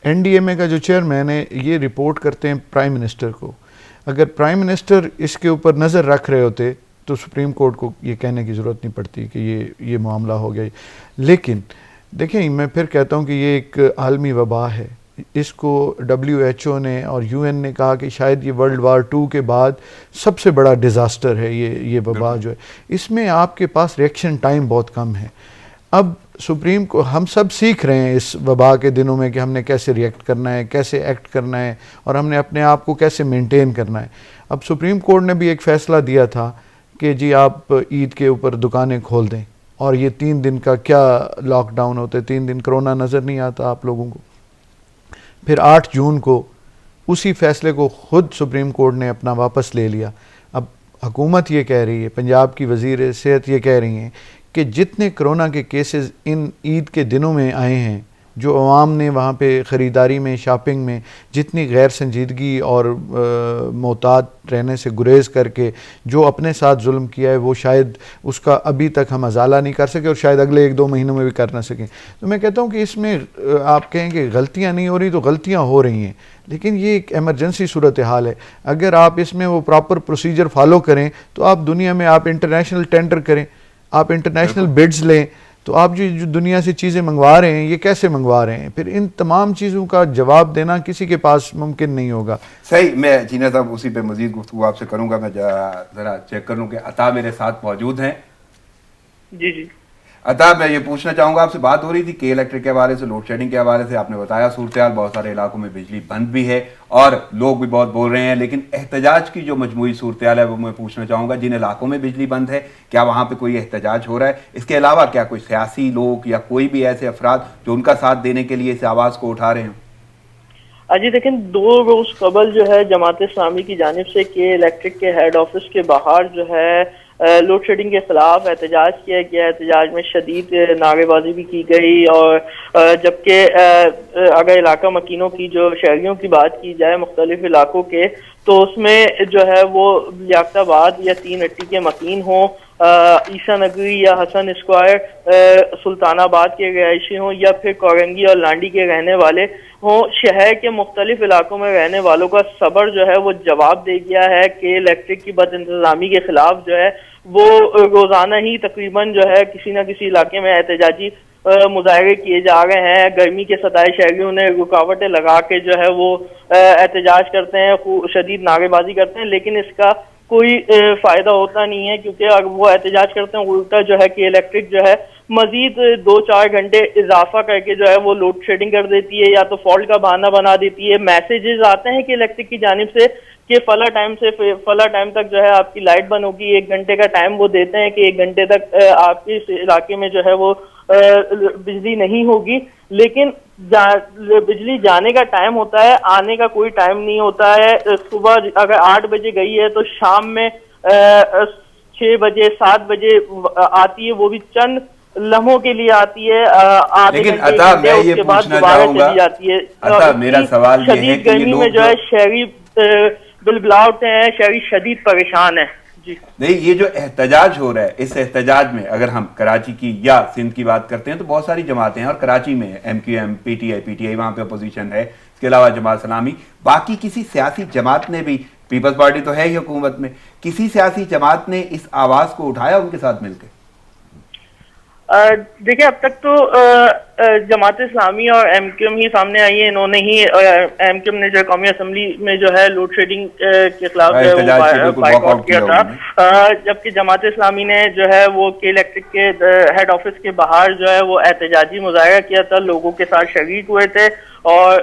NDMA کا جو چیئرمین ہے یہ رپورٹ کرتے ہیں پرائم منسٹر کو. اگر پرائم منسٹر اس کے اوپر نظر رکھ رہے ہوتے تو سپریم کورٹ کو یہ کہنے کی ضرورت نہیں پڑتی کہ یہ معاملہ ہو گیا. لیکن دیکھیں, میں پھر کہتا ہوں کہ یہ ایک عالمی وبا ہے. اس کو WHO نے اور UN نے کہا کہ شاید یہ ورلڈ وار 2 کے بعد سب سے بڑا ڈیزاسٹر ہے یہ وبا جو ہے. اس میں آپ کے پاس ریئیکشن ٹائم بہت کم ہے. اب سپریم کو ہم سب سیکھ رہے ہیں اس وبا کے دنوں میں کہ ہم نے کیسے ریئیکٹ کرنا ہے, کیسے ایکٹ کرنا ہے, اور ہم نے اپنے آپ کو کیسے مینٹین کرنا ہے. اب سپریم کورٹ نے بھی ایک فیصلہ دیا تھا کہ جی آپ عید کے اوپر دکانیں کھول دیں, اور یہ 3 دن کا کیا لاک ڈاؤن ہوتے, 3 دن کرونا نظر نہیں آتا آپ لوگوں کو. پھر 8 جون کو اسی فیصلے کو خود سپریم کورٹ نے اپنا واپس لے لیا. اب حکومت یہ کہہ رہی ہے, پنجاب کی وزیر صحت یہ کہہ رہی ہیں کہ جتنے کرونا کے کیسز ان عید کے دنوں میں آئے ہیں جو عوام نے وہاں پہ خریداری میں، شاپنگ میں جتنی غیر سنجیدگی اور محتاط رہنے سے گریز کر کے جو اپنے ساتھ ظلم کیا ہے، وہ شاید اس کا ابھی تک ہم ازالہ نہیں کر سکے اور شاید اگلے 1-2 مہینوں میں بھی کر نہ سکیں. تو میں کہتا ہوں کہ اس میں آپ کہیں کہ غلطیاں نہیں ہو رہی، تو غلطیاں ہو رہی ہیں، لیکن یہ ایک ایمرجنسی صورتحال ہے. اگر آپ اس میں وہ پراپر پروسیجر فالو کریں تو آپ دنیا میں آپ انٹرنیشنل ٹینڈر کریں، آپ انٹرنیشنل بڈز لیں، تو آپ جو دنیا سے چیزیں منگوا رہے ہیں یہ کیسے منگوا رہے ہیں؟ پھر ان تمام چیزوں کا جواب دینا کسی کے پاس ممکن نہیں ہوگا. صحیح. میں جینا صاحب اسی پہ مزید گفتگو آپ سے کروں گا. میں ذرا چیک کر لوں کہ عطا میرے ساتھ موجود ہیں. جی جی عطا، میں یہ پوچھنا چاہوں گا، آپ سے بات ہو رہی تھی کے الیکٹرک کے حوالے سے، لوڈ شیڈنگ کے حوالے سے. آپ نے بتایا صورتحال بہت سارے علاقوں میں بجلی بند بھی ہے اور لوگ بھی بہت بول رہے ہیں، لیکن احتجاج کی جو مجموعی صورتحال ہے وہ میں پوچھنا چاہوں گا. جن علاقوں میں بجلی بند ہے کیا وہاں پہ کوئی احتجاج ہو رہا ہے؟ اس کے علاوہ کیا کوئی سیاسی لوگ یا کوئی بھی ایسے افراد جو ان کا ساتھ دینے کے لیے اس آواز کو اٹھا رہے ہیں؟ جی دیکھیں، 2 روز قبل جو ہے جماعت اسلامی کی جانب سے کے الیکٹرک کے ہیڈ آفس کے باہر جو ہے لوڈ شیڈنگ کے خلاف احتجاج کیا گیا. احتجاج میں شدید نعرے بازی بھی کی گئی، اور جبکہ اگر علاقہ مکینوں کی جو شہریوں کی بات کی جائے مختلف علاقوں کے، تو اس میں جو ہے وہ لیاقت آباد یا 3 اٹی کے مکین ہوں، عیسیٰ نگری یا حسن اسکوائر سلطان آباد کے رہائشی ہوں، یا پھر کورنگی اور لانڈی کے رہنے والے ہوں، شہر کے مختلف علاقوں میں رہنے والوں کا صبر جو ہے وہ جواب دے گیا ہے کہ الیکٹرک کی بد انتظامی کے خلاف جو ہے وہ روزانہ ہی تقریباً جو ہے کسی نہ کسی علاقے میں احتجاجی مظاہرے کیے جا رہے ہیں. گرمی کے ستائے شہریوں نے رکاوٹیں لگا کے جو ہے وہ احتجاج کرتے ہیں، شدید نعرے بازی کرتے ہیں، لیکن اس کا کوئی فائدہ ہوتا نہیں ہے، کیونکہ اگر وہ احتجاج کرتے ہیں الٹا جو ہے کہ الیکٹرک جو ہے مزید 2-4 گھنٹے اضافہ کر کے جو ہے وہ لوڈ شیڈنگ کر دیتی ہے، یا تو فالٹ کا بہانہ بنا دیتی ہے. میسیجز آتے ہیں کہ الیکٹرک کی جانب سے کہ فلاں ٹائم سے فلاں ٹائم تک جو ہے آپ کی لائٹ بند ہوگی. 1 گھنٹے کا ٹائم وہ دیتے ہیں کہ 1 گھنٹے تک آپ کے اس علاقے میں جو ہے وہ بجلی نہیں ہوگی، لیکن بجلی جانے کا ٹائم ہوتا ہے، آنے کا کوئی ٹائم نہیں ہوتا ہے. صبح اگر 8 بجے گئی ہے تو شام میں 6 بجے 7 بجے آتی ہے، وہ بھی چند لمحوں کے لیے آتی ہے، آدھے لیکن گھنٹے عطا میں اس یہ کے بعد پوچھنا دوبارہ چاہوں گا، چلی جاتی ہے. عطا میرا سوال یہ ہے شدید کہ یہ گرمی لوگ میں جو ہے شہری بلبلاؤ ہیں، شہری شدید پریشان ہیں. جی نہیں، یہ جو احتجاج ہو رہا ہے، اس احتجاج میں اگر ہم کراچی کی یا سندھ کی بات کرتے ہیں تو بہت ساری جماعتیں ہیں، اور کراچی میں MQM، PTI وہاں پہ اپوزیشن ہے، اس کے علاوہ جماعت اسلامی. باقی کسی سیاسی جماعت نے بھی، پیپلز پارٹی تو ہے ہی حکومت میں، کسی سیاسی جماعت نے اس آواز کو اٹھایا ان کے ساتھ مل کے؟ دیکھیں، اب تک تو جماعت اسلامی اور MQM ہی سامنے آئی ہے. انہوں نے ہی MQM نے جو قومی اسمبلی میں جو ہے لوڈ شیڈنگ کے خلاف جو ہے وہ بائیک آؤٹ کیا تھا، جبکہ جماعت اسلامی نے جو ہے وہ کے الیکٹرک کے ہیڈ آفس کے باہر جو ہے وہ احتجاجی مظاہرہ کیا تھا، لوگوں کے ساتھ شریک ہوئے تھے، اور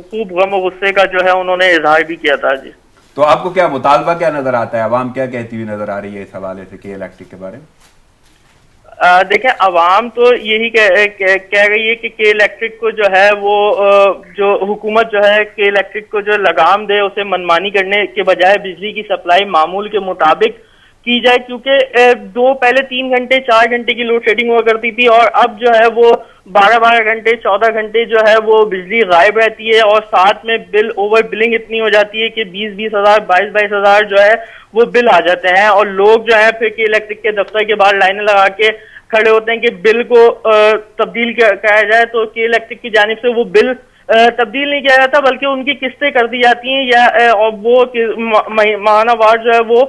خوب غم و غصے کا جو ہے انہوں نے اظہار بھی کیا تھا. جی تو آپ کو کیا مطالبہ کیا نظر آتا ہے؟ عوام کیا کہتی ہوئی نظر آ رہی ہے اس حوالے سے کے الیکٹرک کے بارے میں؟ دیکھیں، عوام تو یہی کہہ رہی ہے کہ کے الیکٹرک کو جو ہے وہ جو حکومت جو ہے کے الیکٹرک کو جو لگام دے، اسے منمانی کرنے کے بجائے بجلی کی سپلائی معمول کے مطابق کی جائے، کیونکہ پہلے 3 گھنٹے 4 گھنٹے کی لوڈ شیڈنگ ہوا کرتی تھی، اور اب جو ہے وہ 12 گھنٹے 14 گھنٹے جو ہے وہ بجلی غائب رہتی ہے، اور ساتھ میں اوور بلنگ اتنی ہو جاتی ہے کہ 20 ہزار 22 ہزار جو ہے وہ بل آ جاتے ہیں، اور لوگ جو ہے پھر کے الیکٹرک کے دفتر کے باہر لائنیں لگا کے کھڑے ہوتے ہیں کہ بل کو تبدیل کیا جائے. تو کے الیکٹرک کی جانب سے وہ بل تبدیل نہیں کیا جاتا، بلکہ ان کی قسطیں کر دی جاتی ہیں، یا وہ ماہانہ وار جو ہے وہ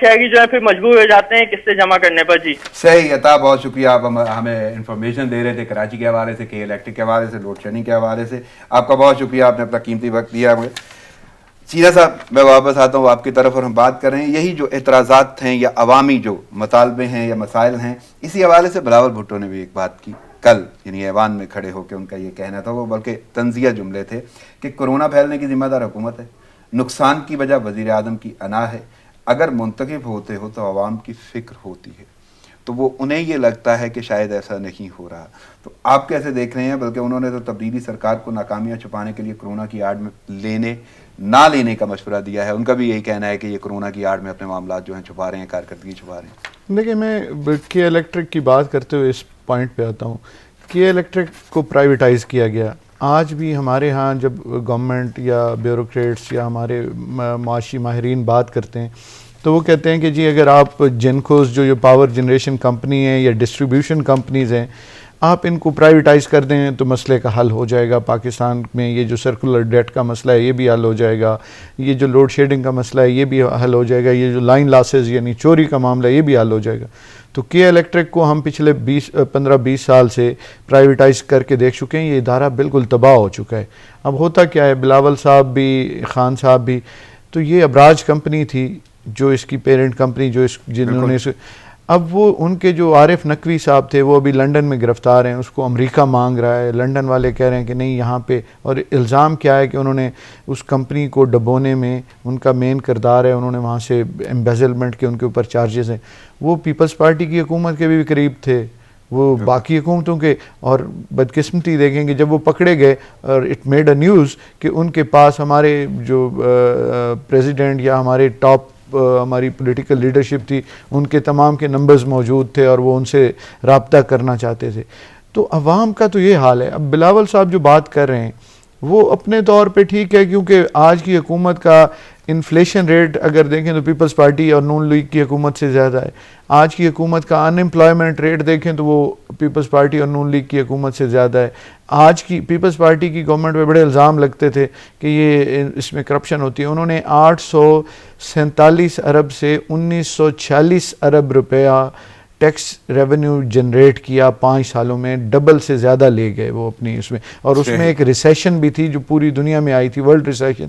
شہری جو ہے پھر مجبور ہو جاتے ہیں قسطیں جمع کرنے پر. جی صحیح. عطا بہت شکریہ، آپ ہمیں انفارمیشن دے رہے تھے کراچی کے حوالے سے، کے الیکٹرک کے حوالے سے، لوڈ شیڈنگ کے حوالے سے. آپ کا بہت شکریہ، آپ نے اپنا قیمتی وقت دیا ہمیں. سیدھا صاحب میں واپس آتا ہوں آپ کی طرف، اور ہم بات کر رہے ہیں یہی جو اعتراضات ہیں یا عوامی جو مطالبے ہیں یا مسائل ہیں، اسی حوالے سے بلاول بھٹو نے بھی ایک بات کی کل، یعنی ایوان میں کھڑے ہو کے ان کا یہ کہنا تھا، وہ بلکہ طنزیہ جملے تھے کہ کورونا پھیلنے کی ذمہ دار حکومت ہے، نقصان کی وجہ وزیر اعظم کی انا ہے، اگر منتخب ہوتے ہو تو عوام کی فکر ہوتی ہے. تو وہ انہیں یہ لگتا ہے کہ شاید ایسا نہیں ہو رہا. تو آپ کیسے دیکھ رہے ہیں؟ بلکہ انہوں نے تو تبدیلی سرکار کو ناکامیاں چھپانے کے لیے کرونا کی آڑ میں نہ لینے کا مشورہ دیا ہے. ان کا بھی یہی کہنا ہے کہ یہ کرونا کی آڑ میں اپنے معاملات جو ہیں چھپا رہے ہیں، کارکردگی چھپا رہے ہیں. دیکھیں، میں کے الیکٹرک کی بات کرتے ہوئے اس پوائنٹ پہ آتا ہوں کہ الیکٹرک کو پرائیویٹائز کیا گیا. آج بھی ہمارے ہاں جب گورنمنٹ یا بیوروکریٹس یا ہمارے معاشی ماہرین بات کرتے ہیں تو وہ کہتے ہیں کہ جی اگر آپ جنکوز جو پاور جنریشن کمپنی ہے یا ڈسٹریبیوشن کمپنیز ہیں آپ ان کو پرائیویٹائز کر دیں تو مسئلے کا حل ہو جائے گا. پاکستان میں یہ جو سرکولر ڈیٹ کا مسئلہ ہے یہ بھی حل ہو جائے گا, یہ جو لوڈ شیڈنگ کا مسئلہ ہے یہ بھی حل ہو جائے گا, یہ جو لائن لاسز یعنی چوری کا معاملہ ہے یہ بھی حل ہو جائے گا. تو کے الیکٹرک کو ہم پچھلے 15-20 سال سے پرائیویٹائز کر کے دیکھ چکے ہیں, یہ ادارہ بالکل تباہ ہو چکا ہے. اب ہوتا کیا ہے, بلاول صاحب بھی, خان صاحب بھی, تو یہ ابراج کمپنی تھی جو اس کی پیرنٹ کمپنی جنہوں نے اب وہ ان کے جو عارف نقوی صاحب تھے وہ ابھی لنڈن میں گرفتار ہیں, اس کو امریکہ مانگ رہا ہے. لنڈن والے کہہ رہے ہیں کہ نہیں یہاں پہ, اور الزام کیا ہے کہ انہوں نے اس کمپنی کو ڈبونے میں ان کا مین کردار ہے, انہوں نے وہاں سے ایمبیزلمنٹ کے ان کے اوپر چارجز ہیں. وہ پیپلز پارٹی کی حکومت کے بھی قریب تھے, وہ باقی حکومتوں کے, اور بدقسمتی دیکھیں کہ جب وہ پکڑے گئے اور اٹ میڈ اے نیوز کہ ان کے پاس ہمارے جو پریزیڈنٹ یا ہمارے ٹاپ ہماری پولیٹیکل لیڈرشپ تھی ان کے تمام کے نمبرز موجود تھے اور وہ ان سے رابطہ کرنا چاہتے تھے. تو عوام کا تو یہ حال ہے. اب بلاول صاحب جو بات کر رہے ہیں وہ اپنے طور پہ ٹھیک ہے, کیونکہ آج کی حکومت کا انفلیشن ریٹ اگر دیکھیں تو پیپلز پارٹی اور نون لیگ کی حکومت سے زیادہ ہے. آج کی حکومت کا ان امپلائمنٹ ریٹ دیکھیں تو وہ پیپلز پارٹی اور نون لیگ کی حکومت سے زیادہ ہے. آج کی پیپلز پارٹی کی گورنمنٹ پہ بڑے الزام لگتے تھے کہ یہ اس میں کرپشن ہوتی ہے. انہوں نے 847 ارب سے 1946 ارب روپیہ ٹیکس ریونیو جنریٹ کیا 5 سالوں میں, ڈبل سے زیادہ لے گئے وہ اپنی اس میں. اور اس میں ایک ریسیشن بھی تھی جو پوری دنیا میں آئی تھی, ورلڈ ریسیشن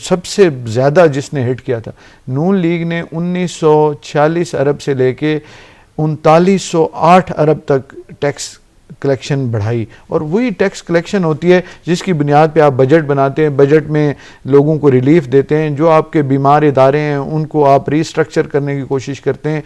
سب سے زیادہ جس نے ہٹ کیا تھا. نون لیگ نے 1946 ارب سے لے کے 3908 ارب تک ٹیکس کلیکشن بڑھائی, اور وہی ٹیکس کلیکشن ہوتی ہے جس کی بنیاد پہ آپ بجٹ بناتے ہیں, بجٹ میں لوگوں کو ریلیف دیتے ہیں, جو آپ کے بیمار ادارے ہیں ان کو آپ ریسٹرکچر کرنے کی کوشش کرتے ہیں,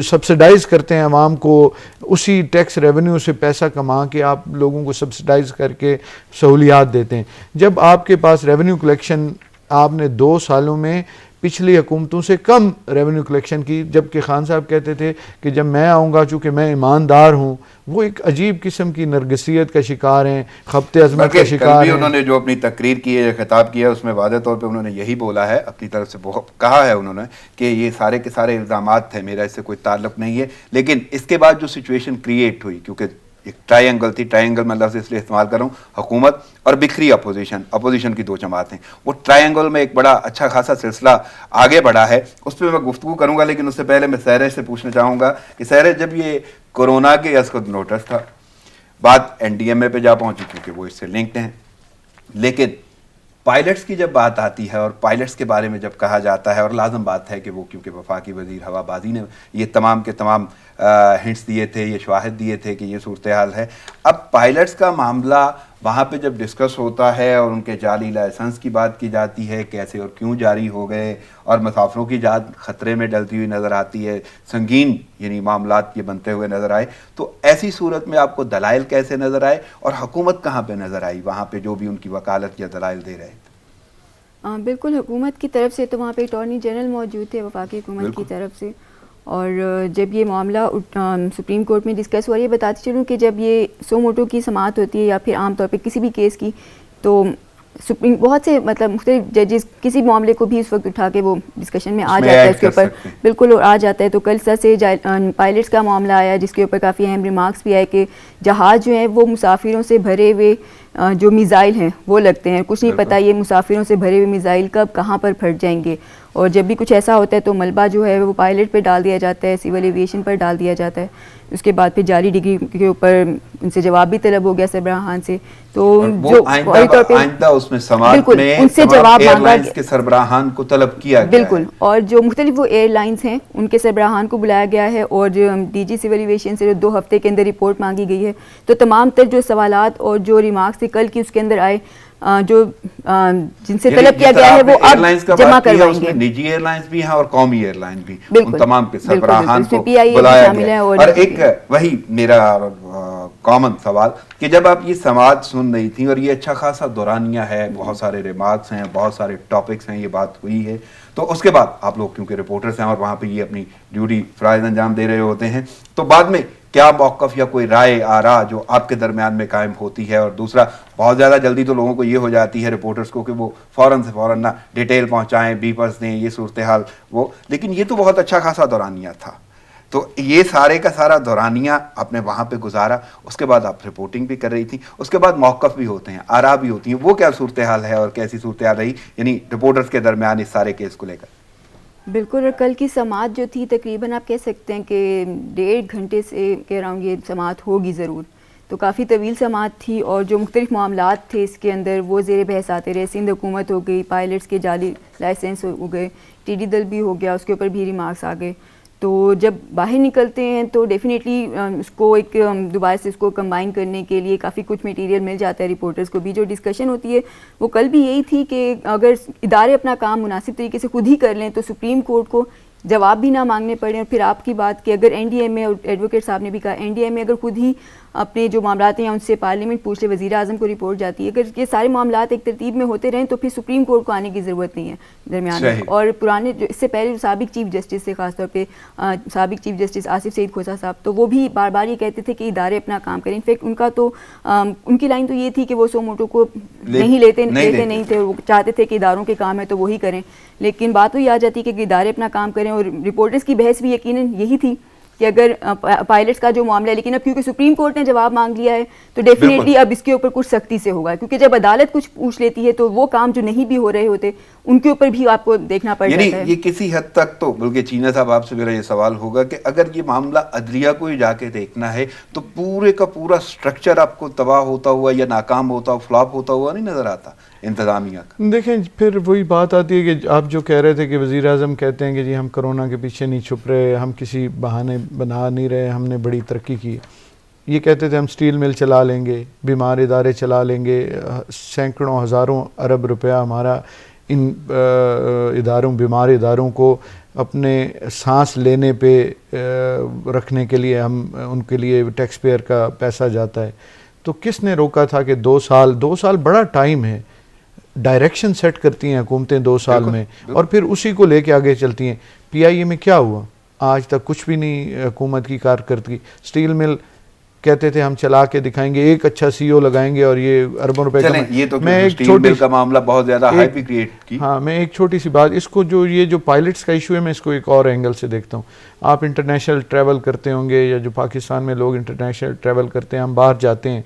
سبسڈائز کرتے ہیں عوام کو, اسی ٹیکس ریونیو سے پیسہ کما کے آپ لوگوں کو سبسڈائز کر کے سہولیات دیتے ہیں. جب آپ کے پاس ریونیو کلیکشن آپ نے 2 سالوں میں پچھلی حکومتوں سے کم ریونیو کلیکشن کی, جبکہ خان صاحب کہتے تھے کہ جب میں آؤں گا چونکہ میں ایماندار ہوں. وہ ایک عجیب قسم کی نرگسیت کا شکار ہیں, خبت عظمت کا شکار ہیں. انہوں نے جو اپنی تقریر کی ہے, خطاب کیا ہے, اس میں واضح طور پہ انہوں نے یہی بولا ہے, اپنی طرف سے کہا ہے انہوں نے کہ یہ سارے کے سارے الزامات تھے, میرا اس سے کوئی تعلق نہیں ہے. لیکن اس کے بعد جو سچویشن کریٹ ہوئی, کیونکہ ایک ٹرائنگل تھی, ٹرائنگل میں لفظ اس لیے استعمال کر رہا ہوں, حکومت اور بکھری اپوزیشن کی 2 جماعتیں, وہ ٹرائنگل میں ایک بڑا اچھا خاصا سلسلہ آگے بڑھا ہے, اس پہ میں گفتگو کروں گا. لیکن اس سے پہلے میں سہرے سے پوچھنا چاہوں گا کہ سہرے, جب یہ کورونا کے از خود نوٹس تھا, بات این ڈی ایم اے پہ جا پہنچی کیونکہ وہ اس سے لنکڈ ہیں, لیکن پائلٹس کی جب بات آتی ہے اور پائلٹس کے بارے میں جب کہا جاتا ہے, اور لازم بات ہے کہ وہ کیونکہ وفاقی وزیر ہوا بازی نے یہ تمام کے تمام ہنٹس دیے تھے, یہ شواہد دیے تھے کہ یہ صورتحال ہے. اب پائلٹس کا معاملہ وہاں پہ جب ڈسکس ہوتا ہے اور ان کے جعلی لائسنس کی بات کی جاتی ہے, کیسے اور کیوں جاری ہو گئے, اور مسافروں کی جان خطرے میں ڈلتی ہوئی نظر آتی ہے, سنگین یعنی معاملات یہ بنتے ہوئے نظر آئے, تو ایسی صورت میں آپ کو دلائل کیسے نظر آئے, اور حکومت کہاں پہ نظر آئی وہاں پہ جو بھی ان کی وکالت یا دلائل دے رہے تھے؟ بالکل, حکومت کی طرف سے تو وہاں پہ اٹارنی جنرل موجود تھے وفاقی حکومت کی طرف سے. اور جب یہ معاملہ سپریم کورٹ میں ڈسکس ہوا, یہ بتاتی چلوں کہ جب یہ سو موٹو کی سماعت ہوتی ہے یا پھر عام طور پہ کسی بھی کیس کی, تو سپریم بہت سے مطلب مختلف ججز کسی معاملے کو بھی اس وقت اٹھا کے وہ ڈسکشن میں آ جاتا ہے اس کے اوپر, بالکل آ جاتا ہے. تو کل سے پائلٹس کا معاملہ آیا جس کے اوپر کافی اہم ریمارکس بھی آئے کہ جہاز جو ہیں وہ مسافروں سے بھرے ہوئے جو میزائل ہیں وہ لگتے ہیں, کچھ نہیں پتہ یہ مسافروں سے بھرے ہوئے میزائل کب کہاں پر پھٹ جائیں گے, اور جب بھی کچھ ایسا ہوتا ہے تو ملبہ جو ہے وہ پائلٹ پہ ڈال دیا جاتا ہے, سول ایویشن پر ڈال دیا جاتا ہے. اس کے بعد پھر جعلی ڈگری کے اوپر ان سے جواب بھی طلب ہو گیا سربراہان سے, تو جو آئندہ اس میں سماعت میں ان سے جواب مانگا کے سربراہان کو طلب کیا گیا, بالکل, اور جو مختلف وہ ایئر لائنس ہیں ان کے سربراہان کو بلایا گیا ہے, اور جو ڈی جی سول ایویشن سے 2 ہفتے کے اندر رپورٹ مانگی گئی ہے. تو تمام تر جو سوالات اور جو ریمارکس تھے کل کی اس کے اندر آئے, جو جن سے طلب کیا گیا ہے وہ اب جمع کروائیں گے. نجی ایئر لائنس بھی ہیں اور قومی ایئر لائن بھی, ان تمام کے سربراہان کو بلایا گیا. اور ایک وہی میرا کامن سوال کہ جب آپ یہ سماعت سن رہی تھیں اور یہ اچھا خاصا دورانیہ ہے, بہت سارے ریمارکس ہیں, بہت سارے ٹاپکس ہیں, یہ بات ہوئی ہے, تو اس کے بعد آپ لوگ کیونکہ رپورٹرز ہیں اور وہاں پہ یہ اپنی ڈیوٹی فرائض انجام دے رہے ہوتے ہیں, تو بعد میں کیا موقف یا کوئی رائے آرا جو آپ کے درمیان میں قائم ہوتی ہے؟ اور دوسرا, بہت زیادہ جلدی تو لوگوں کو یہ ہو جاتی ہے رپورٹرز کو کہ وہ فوراً سے فوراً نہ ڈیٹیل پہنچائیں, بیپرز دیں, یہ صورتحال وہ, لیکن یہ تو بہت اچھا خاصا دورانیہ تھا. تو یہ سارے کا سارا دورانیہ آپ نے وہاں پہ گزارا, اس کے بعد آپ رپورٹنگ بھی کر رہی تھی, اس کے بعد موقف بھی ہوتے ہیں, آرا بھی ہوتی ہیں, وہ کیا صورتحال ہے اور کیسی صورتحال رہی یعنی رپورٹرز کے درمیان اس سارے کیس کو لے کر؟ بالکل, اور کل کی سماعت جو تھی تقریباً آپ کہہ سکتے ہیں کہ 1.5 گھنٹے سے کے اراؤنڈ یہ سماعت ہوگی ضرور, تو کافی طویل سماعت تھی, اور جو مختلف معاملات تھے اس کے اندر وہ زیر بحث آتے رہے. سندھ حکومت ہو گئی, پائلٹس کے جعلی لائسنس ہو گئے, ٹی ڈی دل بھی ہو گیا, اس کے اوپر بھی ریمارکس آ گئے. تو جب باہر نکلتے ہیں تو ڈیفینیٹلی اس کو ایک دوبارہ سے اس کو کمبائن کرنے کے لیے کافی کچھ میٹیریل مل جاتا ہے رپورٹرز کو بھی. جو ڈسکشن ہوتی ہے وہ کل بھی یہی تھی کہ اگر ادارے اپنا کام مناسب طریقے سے خود ہی کر لیں تو سپریم کورٹ کو جواب بھی نہ مانگنے پڑیں. اور پھر آپ کی بات کہ اگر این ڈی ایم اے, اور ایڈوکیٹ صاحب نے بھی کہا, این ڈی ایم اے اگر خود ہی اپنے جو معاملات ہیں ان سے پارلیمنٹ پوچھ لے, وزیر اعظم کو رپورٹ جاتی ہے, اگر یہ سارے معاملات ایک ترتیب میں ہوتے رہیں تو پھر سپریم کورٹ کو آنے کی ضرورت نہیں ہے درمیان میں. اور پرانے جو اس سے پہلے جو سابق چیف جسٹس تھے, خاص طور پہ سابق چیف جسٹس آصف سعید کھوسہ صاحب, تو وہ بھی بار بار یہ کہتے تھے کہ ادارے اپنا کام کریں. انفیکٹ ان کا تو ان کی لائن تو یہ تھی کہ وہ سو موٹو کو نہیں لیتے نہیں تھے, وہ چاہتے تھے کہ اداروں کے کام ہے تو وہی کریں. لیکن بات تو یہ آ جاتی کہ ادارے اپنا کام کریں, اور رپورٹرز کی بحث بھی یقیناً یہی تھی کہ اگر پائلٹس کا جو معاملہ ہے, لیکن اب کیونکہ سپریم کورٹ نے جواب مانگ لیا ہے تو ڈیفینیٹلی اب اس کے اوپر کچھ سختی سے ہوگا, کیونکہ جب عدالت کچھ پوچھ لیتی ہے تو وہ کام جو نہیں بھی ہو رہے ہوتے ان کے اوپر بھی آپ کو دیکھنا پڑ جاتا ہے. یہ کسی حد تک تو, بلکہ چینا صاحب آپ سے میرا یہ سوال ہوگا کہ اگر یہ معاملہ عدلیہ کو ہی جا کے دیکھنا ہے تو پورے کا پورا سٹرکچر آپ کو تباہ ہوتا ہوا یا ناکام ہوتا ہوا, فلاپ ہوتا ہوا نہیں نظر آتا انتظامیہ کا؟ دیکھیں پھر وہی بات آتی ہے کہ آپ جو کہہ رہے تھے کہ وزیر اعظم کہتے ہیں کہ جی ہم کرونا کے پیچھے نہیں چھپ رہے, ہم کسی بہانے بنا نہیں رہے, ہم نے بڑی ترقی کی. یہ کہتے تھے ہم سٹیل مل چلا لیں گے, بیمار ادارے چلا لیں گے, سینکڑوں ہزاروں ارب روپیہ ہمارا ان اداروں بیمار اداروں کو اپنے سانس لینے پہ رکھنے کے لیے ہم ان کے لیے ٹیکس پیئر کا پیسہ جاتا ہے. تو کس نے روکا تھا کہ 2 سال بڑا ٹائم ہے, ڈائریکشن سیٹ کرتی ہیں حکومتیں 2 سال میں, اور پھر اسی کو لے کے آگے چلتی ہیں. پی آئی اے میں کیا ہوا؟ آج تک کچھ بھی نہیں حکومت کی کارکردگی. سٹیل مل کہتے تھے ہم چلا کے دکھائیں گے, ایک اچھا سی او لگائیں گے اور یہ اربوں روپے کا. یہ تو سٹیل مل کا معاملہ بہت زیادہ ہائی بھی کریٹ کی. ہاں, میں ایک چھوٹی سی بات, اس کو یہ جو پائلٹس کا ایشو ہے میں اس کو ایک اور اینگل سے دیکھتا ہوں. آپ انٹرنیشنل ٹریول کرتے ہوں گے, یا جو پاکستان میں لوگ انٹرنیشنل ٹریول کرتے ہیں, ہم باہر جاتے ہیں,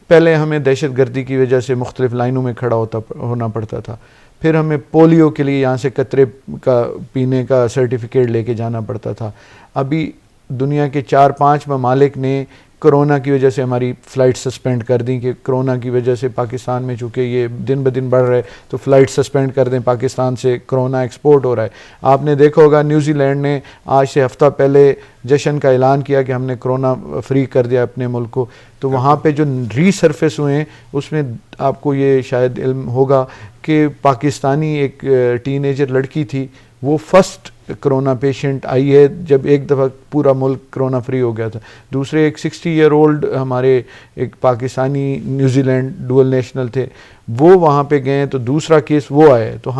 پہلے ہمیں دہشت گردی کی وجہ سے مختلف لائنوں میں کھڑا ہونا پڑتا تھا, پھر ہمیں پولیو کے لیے یہاں سے قطرے کا پینے کا سرٹیفکیٹ لے کے جانا پڑتا تھا. ابھی دنیا کے 4-5 ممالک نے کرونا کی وجہ سے ہماری فلائٹ سسپینڈ کر دیں, کہ کرونا کی وجہ سے پاکستان میں چونکہ یہ دن بدن بڑھ رہے تو فلائٹ سسپینڈ کر دیں, پاکستان سے کرونا ایکسپورٹ ہو رہا ہے. آپ نے دیکھا ہوگا نیوزی لینڈ نے آج سے ہفتہ پہلے جشن کا اعلان کیا کہ ہم نے کرونا فری کر دیا اپنے ملک کو. تو وہاں پہ جو ری سرفیس ہوئے ہیں اس میں آپ کو یہ شاید علم ہوگا کہ پاکستانی ایک ٹین ایجر لڑکی تھی, وہ فرسٹ کرونا پیشنٹ آئی ہے جب ایک دفعہ پورا ملک کرونا فری ہو گیا تھا. دوسرے ایک 60 ایئر اولڈ ہمارے ایک پاکستانی نیوزی لینڈ ڈول نیشنل تھے, وہ وہاں پہ گئے تو دوسرا کیس وہ آیا ہے. تو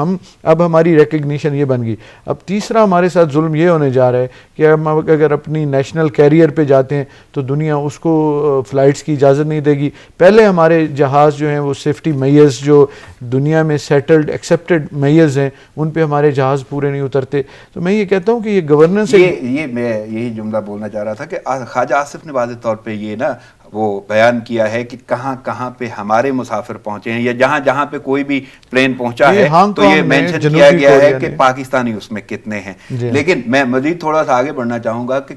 اب ہماری ریکگنیشن یہ بن گئی. اب تیسرا ہمارے ساتھ ظلم یہ ہونے جا رہا ہے کہ ہم اگر اپنی نیشنل کیریئر پہ جاتے ہیں تو دنیا اس کو فلائٹس کی اجازت نہیں دے گی. پہلے ہمارے جہاز جو ہیں وہ سیفٹی میئرز جو دنیا میں سیٹلڈ ایکسیپٹڈ میئرز ہیں ان پہ ہمارے جہاز پورے نہیں اترتے. تو میں یہ کہتا ہوں کہ یہ گورننس, یہ میں یہی جملہ بولنا چاہ رہا تھا کہ خواجہ آصف نے واضح طور پہ یہ نا وہ بیان کیا ہے کہ کہاں کہاں پہ ہمارے مسافر پہنچے ہیں, یا جہاں جہاں پہ کوئی بھی پلین پہنچا ہے تو یہ مینشن کیا گیا ہے کہ پاکستانی اس میں کتنے ہیں. لیکن میں مزید تھوڑا سا آگے بڑھنا چاہوں گا کہ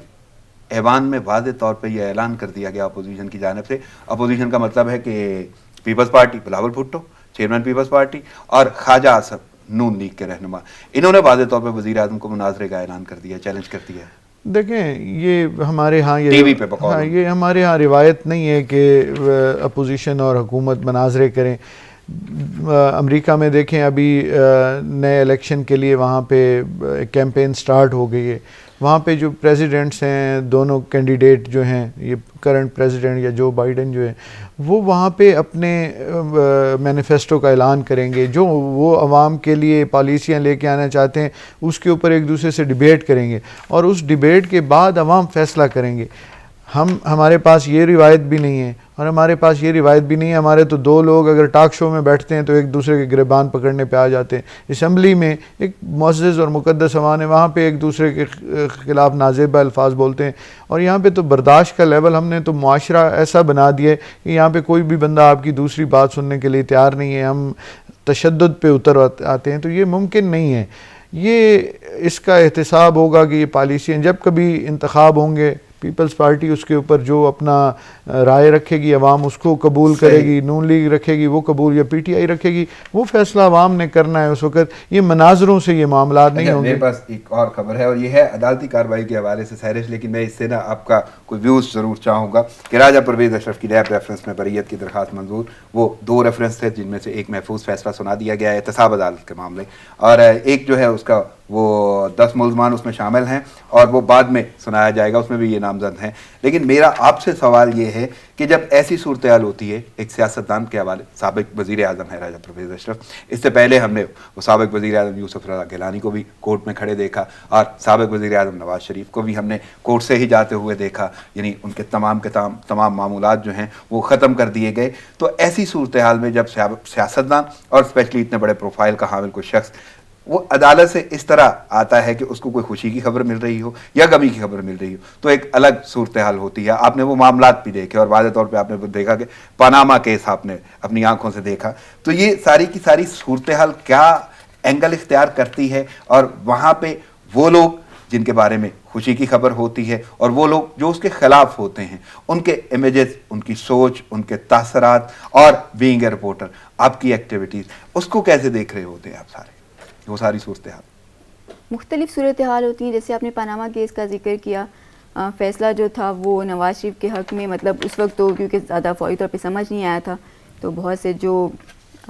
ایوان میں واضح طور پہ یہ اعلان کر دیا گیا اپوزیشن کی جانب سے. اپوزیشن کا مطلب ہے کہ peoples party Bilawal Bhutto chairman peoples party اور خواجہ آصف نون لیگ کے رہنما, انہوں نے واضح طور پہ وزیر اعظم کو مناظرے کا اعلان کر دیا, چیلنج کر دیا. دیکھیں یہ ہمارے ہاں یہ ہمارے ہاں روایت نہیں ہے کہ اپوزیشن اور حکومت مناظرے کریں. امریکہ میں دیکھیں ابھی نئے الیکشن کے لیے وہاں پہ کیمپین سٹارٹ ہو گئی ہے. وہاں پہ جو پریزیڈنٹس ہیں, دونوں کینڈیڈیٹ جو ہیں, یہ کرنٹ پریزیڈنٹ یا جو بائیڈن جو ہے, وہ وہاں پہ اپنے مینیفیسٹو کا اعلان کریں گے, جو وہ عوام کے لیے پالیسیاں لے کے آنا چاہتے ہیں اس کے اوپر ایک دوسرے سے ڈیبیٹ کریں گے, اور اس ڈیبیٹ کے بعد عوام فیصلہ کریں گے. ہمارے پاس یہ روایت بھی نہیں ہے، اور ہمارے پاس یہ روایت بھی نہیں ہے. ہمارے تو دو لوگ اگر ٹاک شو میں بیٹھتے ہیں تو ایک دوسرے کے گریبان پکڑنے پہ آ جاتے ہیں. اسمبلی میں ایک معزز اور مقدس ایوان ہے، وہاں پہ ایک دوسرے کے خلاف نازیبہ الفاظ بولتے ہیں. اور یہاں پہ تو برداشت کا لیول ہم نے تو معاشرہ ایسا بنا دیا ہے کہ یہاں پہ کوئی بھی بندہ آپ کی دوسری بات سننے کے لیے تیار نہیں ہے. ہم تشدد پہ اتر آتے ہیں، تو یہ ممکن نہیں ہے. یہ اس کا احتساب ہوگا کہ یہ پالیسیاں جب کبھی انتخاب ہوں گے، پیپلز پارٹی اس کے اوپر جو اپنا رائے رکھے گی، عوام اس کو قبول کرے گی، نون لیگ رکھے گی وہ قبول، یا پی ٹی آئی رکھے گی، وہ فیصلہ عوام نے کرنا ہے اس وقت. یہ مناظروں سے یہ معاملات نہیں ہوں گے. میرے پاس ایک اور خبر ہے، اور یہ ہے عدالتی کارروائی کے حوالے سے سہرش، لیکن میں اس سے نا آپ کا کوئی ویوز ضرور چاہوں گا کہ راجہ پرویز اشرف کی ریپ ریفرنس میں بریت کی درخواست منظور. وہ 2 ریفرنس تھے جن میں سے ایک محفوظ فیصلہ سنا دیا گیا ہے احتساب عدالت کے معاملے، اور ایک جو ہے اس کا وہ 10 ملزمان اس میں شامل ہیں اور وہ بعد میں سنایا جائے گا، اس میں بھی یہ نامزد ہیں. لیکن میرا آپ سے سوال یہ ہے کہ جب ایسی صورتحال ہوتی ہے ایک سیاستدان کے حوالے، سابق وزیر اعظم ہے راجہ پرویز اشرف، اس سے پہلے ہم نے وہ سابق وزیر اعظم یوسف رضا گیلانی کو بھی کورٹ میں کھڑے دیکھا، اور سابق وزیر اعظم نواز شریف کو بھی ہم نے کورٹ سے ہی جاتے ہوئے دیکھا، یعنی ان کے تمام معمولات جو ہیں وہ ختم کر دیے گئے. تو ایسی صورتحال میں جب سیاستدان اور اسپیشلی اتنے بڑے پروفائل کا حامل کوئی شخص وہ عدالت سے اس طرح آتا ہے کہ اس کو کوئی خوشی کی خبر مل رہی ہو یا غمی کی خبر مل رہی ہو، تو ایک الگ صورتحال ہوتی ہے. آپ نے وہ معاملات بھی دیکھے، اور واضح طور پہ آپ نے دیکھا کہ پاناما کیس آپ نے اپنی آنکھوں سے دیکھا. تو یہ ساری کی ساری صورتحال کیا اینگل اختیار کرتی ہے، اور وہاں پہ وہ لوگ جن کے بارے میں خوشی کی خبر ہوتی ہے اور وہ لوگ جو اس کے خلاف ہوتے ہیں، ان کے امیجز، ان کی سوچ، ان کے تاثرات، اور بینگ اے رپورٹر آپ کی ایکٹیویٹیز، اس کو کیسے دیکھ رہے ہوتے ہیں آپ سارے وہ ساری صورتحال؟ مختلف صورتحال ہوتی ہیں. جیسے آپ نے پاناما کیس کا ذکر کیا، فیصلہ جو تھا وہ نواز شریف کے حق میں، مطلب اس وقت تو کیونکہ زیادہ فوری طور پہ سمجھ نہیں آیا تھا، تو بہت سے جو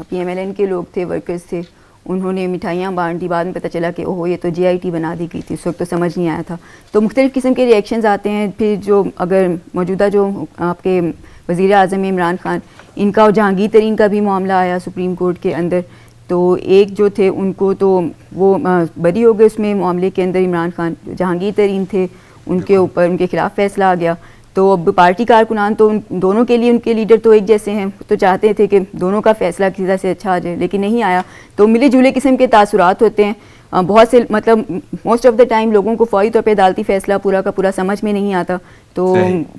پی ایم ایل این کے لوگ تھے، ورکرز تھے، انہوں نے مٹھائیاں بانٹ دی. بعد میں پتہ چلا کہ اوہ یہ تو جے آئی ٹی بنا دی گئی تھی، اس وقت تو سمجھ نہیں آیا تھا. تو مختلف قسم کے ریئیکشنز آتے ہیں. پھر جو اگر موجودہ جو آپ کے وزیر اعظم عمران خان، ان کا اور جہانگیر ترین کا بھی معاملہ آیا سپریم کورٹ کے اندر، تو ایک جو تھے ان کو تو وہ بری ہو گئے اس میں معاملے کے اندر عمران خان. جہانگیر ترین تھے ان کے اوپر ان کے خلاف فیصلہ آ گیا. تو اب پارٹی کارکنان تو ان دونوں کے لیے، ان کے لیڈر تو ایک جیسے ہیں، تو چاہتے تھے کہ دونوں کا فیصلہ کسی طرح سے اچھا آ جائے، لیکن نہیں آیا. تو ملے جلے قسم کے تاثرات ہوتے ہیں. بہت سے مطلب موسٹ آف دا ٹائم لوگوں کو فوری طور پہ عدالتی فیصلہ پورا کا پورا سمجھ میں نہیں آتا، تو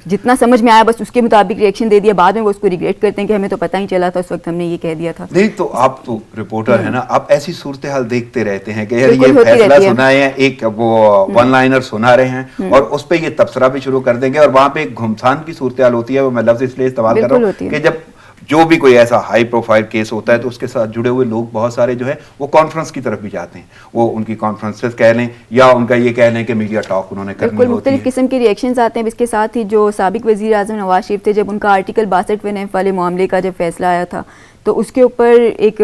جتنا سمجھ میں آیا بس اس کے مطابق ریئیکشن دے دیا. بعد میں وہ اس کو ریگریٹ کرتے ہیں کہ ہمیں تو پتہ ہی چلا تھا اس وقت، ہم نے یہ کہہ دیا تھا. نہیں تو آپ تو رپورٹر ہیں نا، آپ ایسی صورتحال دیکھتے رہتے ہیں کہ یار یہ فیصلہ سنائے ہیں، ایک وہ ون لائنر سنا رہے ہیں اور اس پہ یہ تبصرہ بھی شروع کر دیں گے، اور وہاں پہ ایک گھمسان کی صورتحال ہوتی ہے. وہ میں لفظ اس لیے استعمال کر رہا ہوں کہ جب جو بھی کوئی ایسا ہائی پروفائل کیس ہوتا ہے تو اس کے ساتھ جڑے ہوئے لوگ بہت سارے جو ہے وہ کانفرنس کی طرف بھی جاتے ہیں، وہ ان کی کانفرنسز کہہ لیں یا ان کا یہ کہہ لیں کہ میڈیا ٹاک انہوں نے کرنی ہوتی ہے. مختلف قسم کے ریئیکشنز آتے ہیں. اس کے ساتھ ہی جو سابق وزیر اعظم نواز شریف تھے، جب ان کا آرٹیکل 62 والے معاملے کا جب فیصلہ آیا تھا، تو اس کے اوپر ایک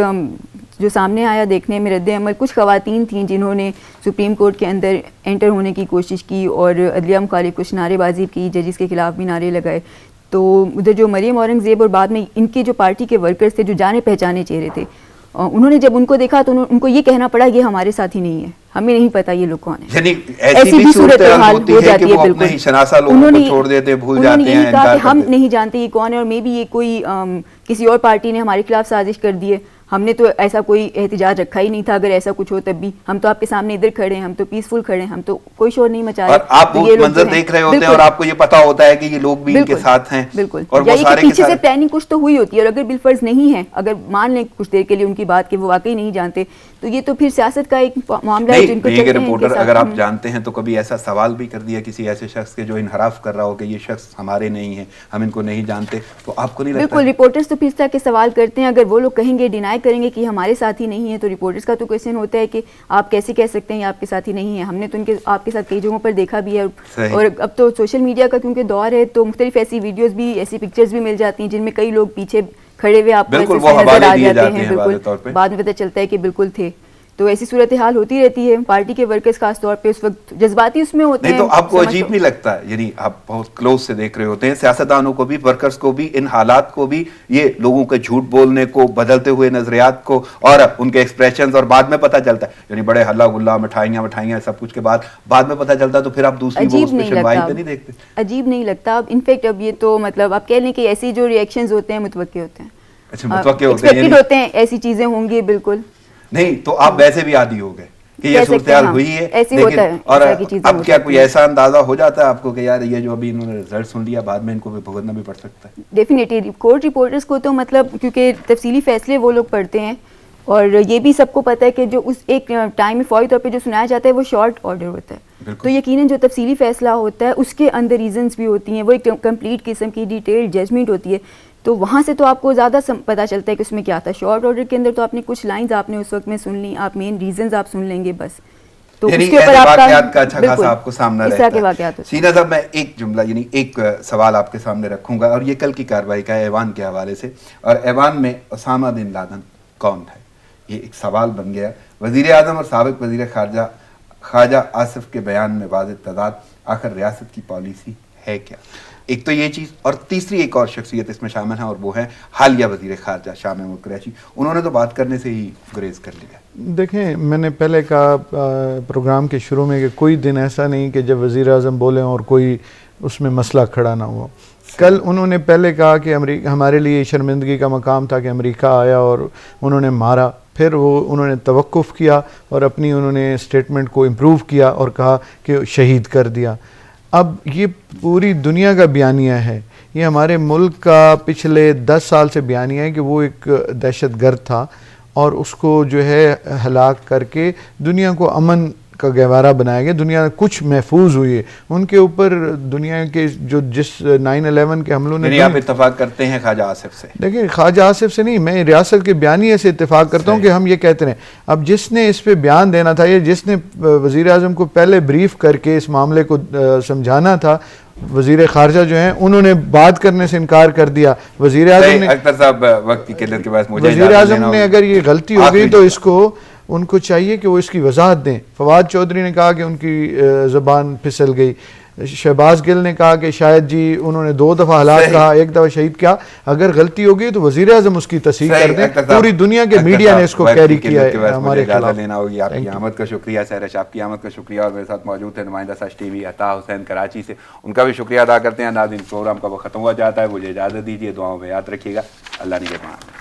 جو سامنے آیا دیکھنے میں رد عمل، کچھ خواتین تھیں جنہوں نے سپریم کورٹ کے اندر انٹر ہونے کی کوشش کی اور عدلیہ مخالف کچھ نعرے بازی کی، ججز کے خلاف بھی نعرے لگائے. تو ادھر جو مریم اورنگ زیب اور بعد میں ان کے جو پارٹی کے ورکرز تھے جو جانے پہچانے چہرے تھے، انہوں نے جب ان کو دیکھا تو ان کو یہ کہنا پڑا یہ ہمارے ساتھی نہیں ہے، ہمیں نہیں پتا یہ لوگ کون ہیں. یعنی ایسی بھی صورتحال ہو جاتی ہے. بالکل ہی شناسا لوگوں کو چھوڑ دیتے، بھول جاتے ہیں، انہوں نے کہا کہ ہم نہیں جانتے یہ کون ہے، اور مے بی یہ کوئی کسی اور پارٹی نے ہمارے خلاف سازش کر دی ہے. ہم نے تو ایسا کوئی احتجاج رکھا ہی نہیں تھا، اگر ایسا کچھ ہو تب بھی ہم تو آپ کے سامنے ادھر کھڑے ہیں، ہم تو پیسفل کھڑے ہیں، ہم تو کوئی شور نہیں مچا رہے. اور آپ وہ منظر دیکھ رہے ہوتے ہیں اور آپ کو یہ پتا ہوتا ہے کہ یہ لوگ بھی ان کے ساتھ ہیں. بالکل، اور یا یہ پیچھے سے پلاننگ کچھ تو ہوئی ہوتی ہے، اور اگر بالفرض نہیں ہے، اگر مان لیں کچھ دیر کے لیے ان کی بات کہ وہ واقعی نہیں جانتے، تو یہ تو پھر سیاست کا ایک معاملہ ہے جن کو چلتے ہیں. رپورٹر اگر آپ جانتے ہیں تو کبھی ایسا سوال بھی کر دیا کسی ایسے شخص کے جو انحراف کر رہا ہو کہ یہ شخص ہمارے نہیں ہیں، ہم ان کو نہیں جانتے، تو آپ کو نہیں لگتا؟ بالکل، رپورٹرز تو پھر اس طرح کے سوال کرتے ہیں. اگر وہ لوگ کہیں گے، ڈینائی کریں گے کہ ہمارے ساتھی نہیں ہیں، تو رپورٹرز کا تو کویسچن ہوتا ہے کہ آپ کیسے کہہ سکتے ہیں یہ آپ کے ساتھی نہیں ہیں؟ ہم نے تو آپ کے ساتھ کئی جگہوں پر دیکھا بھی ہے. اور اب تو سوشل میڈیا کا کیونکہ دور ہے، تو مختلف ایسی ویڈیوز بھی، ایسی پکچرز بھی مل جاتی ہیں جن میں کئی لوگ پیچھے کھڑے ہوئے آپ کو نظر آ جاتے ہیں. بالکل، بعد میں پتہ چلتا ہے کہ بالکل تھے. تو ایسی صورتحال ہوتی رہتی ہے. پارٹی کے ورکرز خاص طور پہ اس وقت جذباتی اس میں ہوتے ہیں. نہیں تو آپ کو عجیب نہیں لگتا ہے, یعنی آپ بہت کلوز سے دیکھ رہے ہوتے ہیں, سیاستدانوں کو بھی, ورکرز کو بھی, ان حالات کو بھی, یہ لوگوں کے جھوٹ بولنے کو, بدلتے ہوئے نظریات کو, اور ان کے ایکسپریشنز, اور بعد میں پتہ چلتا ہے, یعنی بڑے ہلا گلا مٹھائیاں سب کچھ کے بعد میں پتہ چلتا ہے, تو پھر آپ دوسری وہ اس پہ شنوائی پہ نہیں دیکھتے. عجیب نہیں لگتا. اب انفیکٹ اب یہ تو مطلب آپ کہہ لیں کہ ایسی جو ریئیکشنز ہوتے ہیں متوقع ہوتے ہیں. اچھا, متوقع ہوتے ہیں ایسی چیزیں ہوں گی. بالکل نہیں, تو آپ ویسے بھی عادی ہو گئے کہ یہ صورتحال ہوئی ہے, ایسی ہوتا ہے. اور اب کیا کوئی ایسا اندازہ ہو جاتا ہے آپ کو کہ یار یہ جو ابھی انہوں نے رزلٹ سن لیا, بعد میں ان کو بھی بھگتنا بھی پڑ سکتا ہے؟ ڈیفینیٹلی کورٹ رپورٹرز کو تو مطلب کیونکہ تفصیلی فیصلے وہ لوگ پڑھتے ہیں, اور یہ بھی سب کو پتہ ہے کہ جو اس ایک ٹائم میں فوری طور پہ جو سنایا جاتا ہے وہ شارٹ آرڈر ہوتا ہے. تو یقیناً جو تفصیلی فیصلہ ہوتا ہے اس کے اندر ریزنز بھی ہوتی ہیں, وہ ایک کمپلیٹ قسم کی ڈیٹیل ججمنٹ ہوتی ہے. تو وہاں سے تو آپ کو زیادہ پتہ چلتا ہے کہ اس میں کیا تھا. شارٹ آرڈر کے اندر تو آپ نے کچھ لائنز آپ نے اس وقت میں سن لی, آپ مین ریزنز آپ سن لیں گے بس. تو اس کے اوپر واقعات کا اچھا خاصا آپ کو سامنا رہتا ہے. واقعات سینا صاحب, میں ایک جملہ یعنی ایک سوال آپ کے سامنے رکھوں گا, اور یہ کل کی کارروائی کا ہے ایوان کے حوالے سے, اور ایوان میں اسامہ بن لادن کون ہے, یہ ایک سوال بن گیا. وزیر اعظم اور سابق وزیر خارجہ خواجہ آصف کے بیان میں واضح تضاد, آخر ریاست کی پالیسی ہے کیا؟ ایک تو یہ چیز, اور تیسری ایک اور شخصیت اس میں شامل ہے, اور وہ ہے حالیہ وزیر خارجہ شاہ محمود قریشی. انہوں نے تو بات کرنے سے ہی گریز کر لیا. دیکھیں, میں نے پہلے کہا پروگرام کے شروع میں کہ کوئی دن ایسا نہیں کہ جب وزیر اعظم بولیں اور کوئی اس میں مسئلہ کھڑا نہ ہوا. کل انہوں نے پہلے کہا کہ ہمارے لیے شرمندگی کا مقام تھا کہ امریکہ آیا اور انہوں نے مارا. پھر انہوں نے توقف کیا اور اپنی انہوں نے اسٹیٹمنٹ کو امپروو کیا اور کہا کہ شہید کر دیا. اب یہ پوری دنیا کا بیانیہ ہے, یہ ہمارے ملک کا پچھلے 10 سال سے بیانیہ ہے کہ وہ ایک دہشت گرد تھا, اور اس کو جو ہے ہلاک کر کے دنیا کو امن کا گہوارہ بنایا گیا. دنیا کچھ محفوظ ہوئی ہے ان کے اوپر. دنیا کے جو جس 9/11 کے حملوں نے, آپ اتفاق کرتے ہیں خواجہ آصف سے؟ دیکھیں, خواجہ آصف سے نہیں, میں ریاست کے بیانیے سے اتفاق کرتا ہوں کہ ہم یہ کہتے ہیں اب جس نے اس پہ بیان دینا تھا, یہ جس نے وزیر اعظم کو پہلے بریف کر کے اس معاملے کو سمجھانا تھا, وزیر خارجہ جو ہیں انہوں نے بات کرنے سے انکار کر دیا. وزیر اعظم نے, اختر صاحب وقت کی قلت کے باعث مجھے وزیر اعظم نے اگر یہ غلطی ہو گئی تو اس کو ان کو چاہیے کہ وہ اس کی وضاحت دیں. فواد چودھری نے کہا کہ ان کی زبان پھسل گئی. شہباز گل نے کہا کہ شاید جی انہوں نے 2 دفعہ ہلاک کہا, 1 دفعہ شہید کیا. اگر غلطی ہو گئی تو وزیر اعظم اس کی تصحیح کر دیں. پوری دنیا کے میڈیا نے اس کو کیری کیا ہے ہمارے خلاف. لینا ہوگی. آپ کی آمد کا شکریہ. سہرش, آپ کی آمد کا شکریہ. اور میرے ساتھ موجود ہیں نمائندہ سچ ٹی وی عطا حسین کراچی سے, ان کا بھی شکریہ ادا کرتے ہیں. ناظرین, پروگرام کا وقت ختم ہوا جاتا ہے, مجھے اجازت دیجیے. دعاؤں میں یاد رکھیے گا. اللہ نگہبان.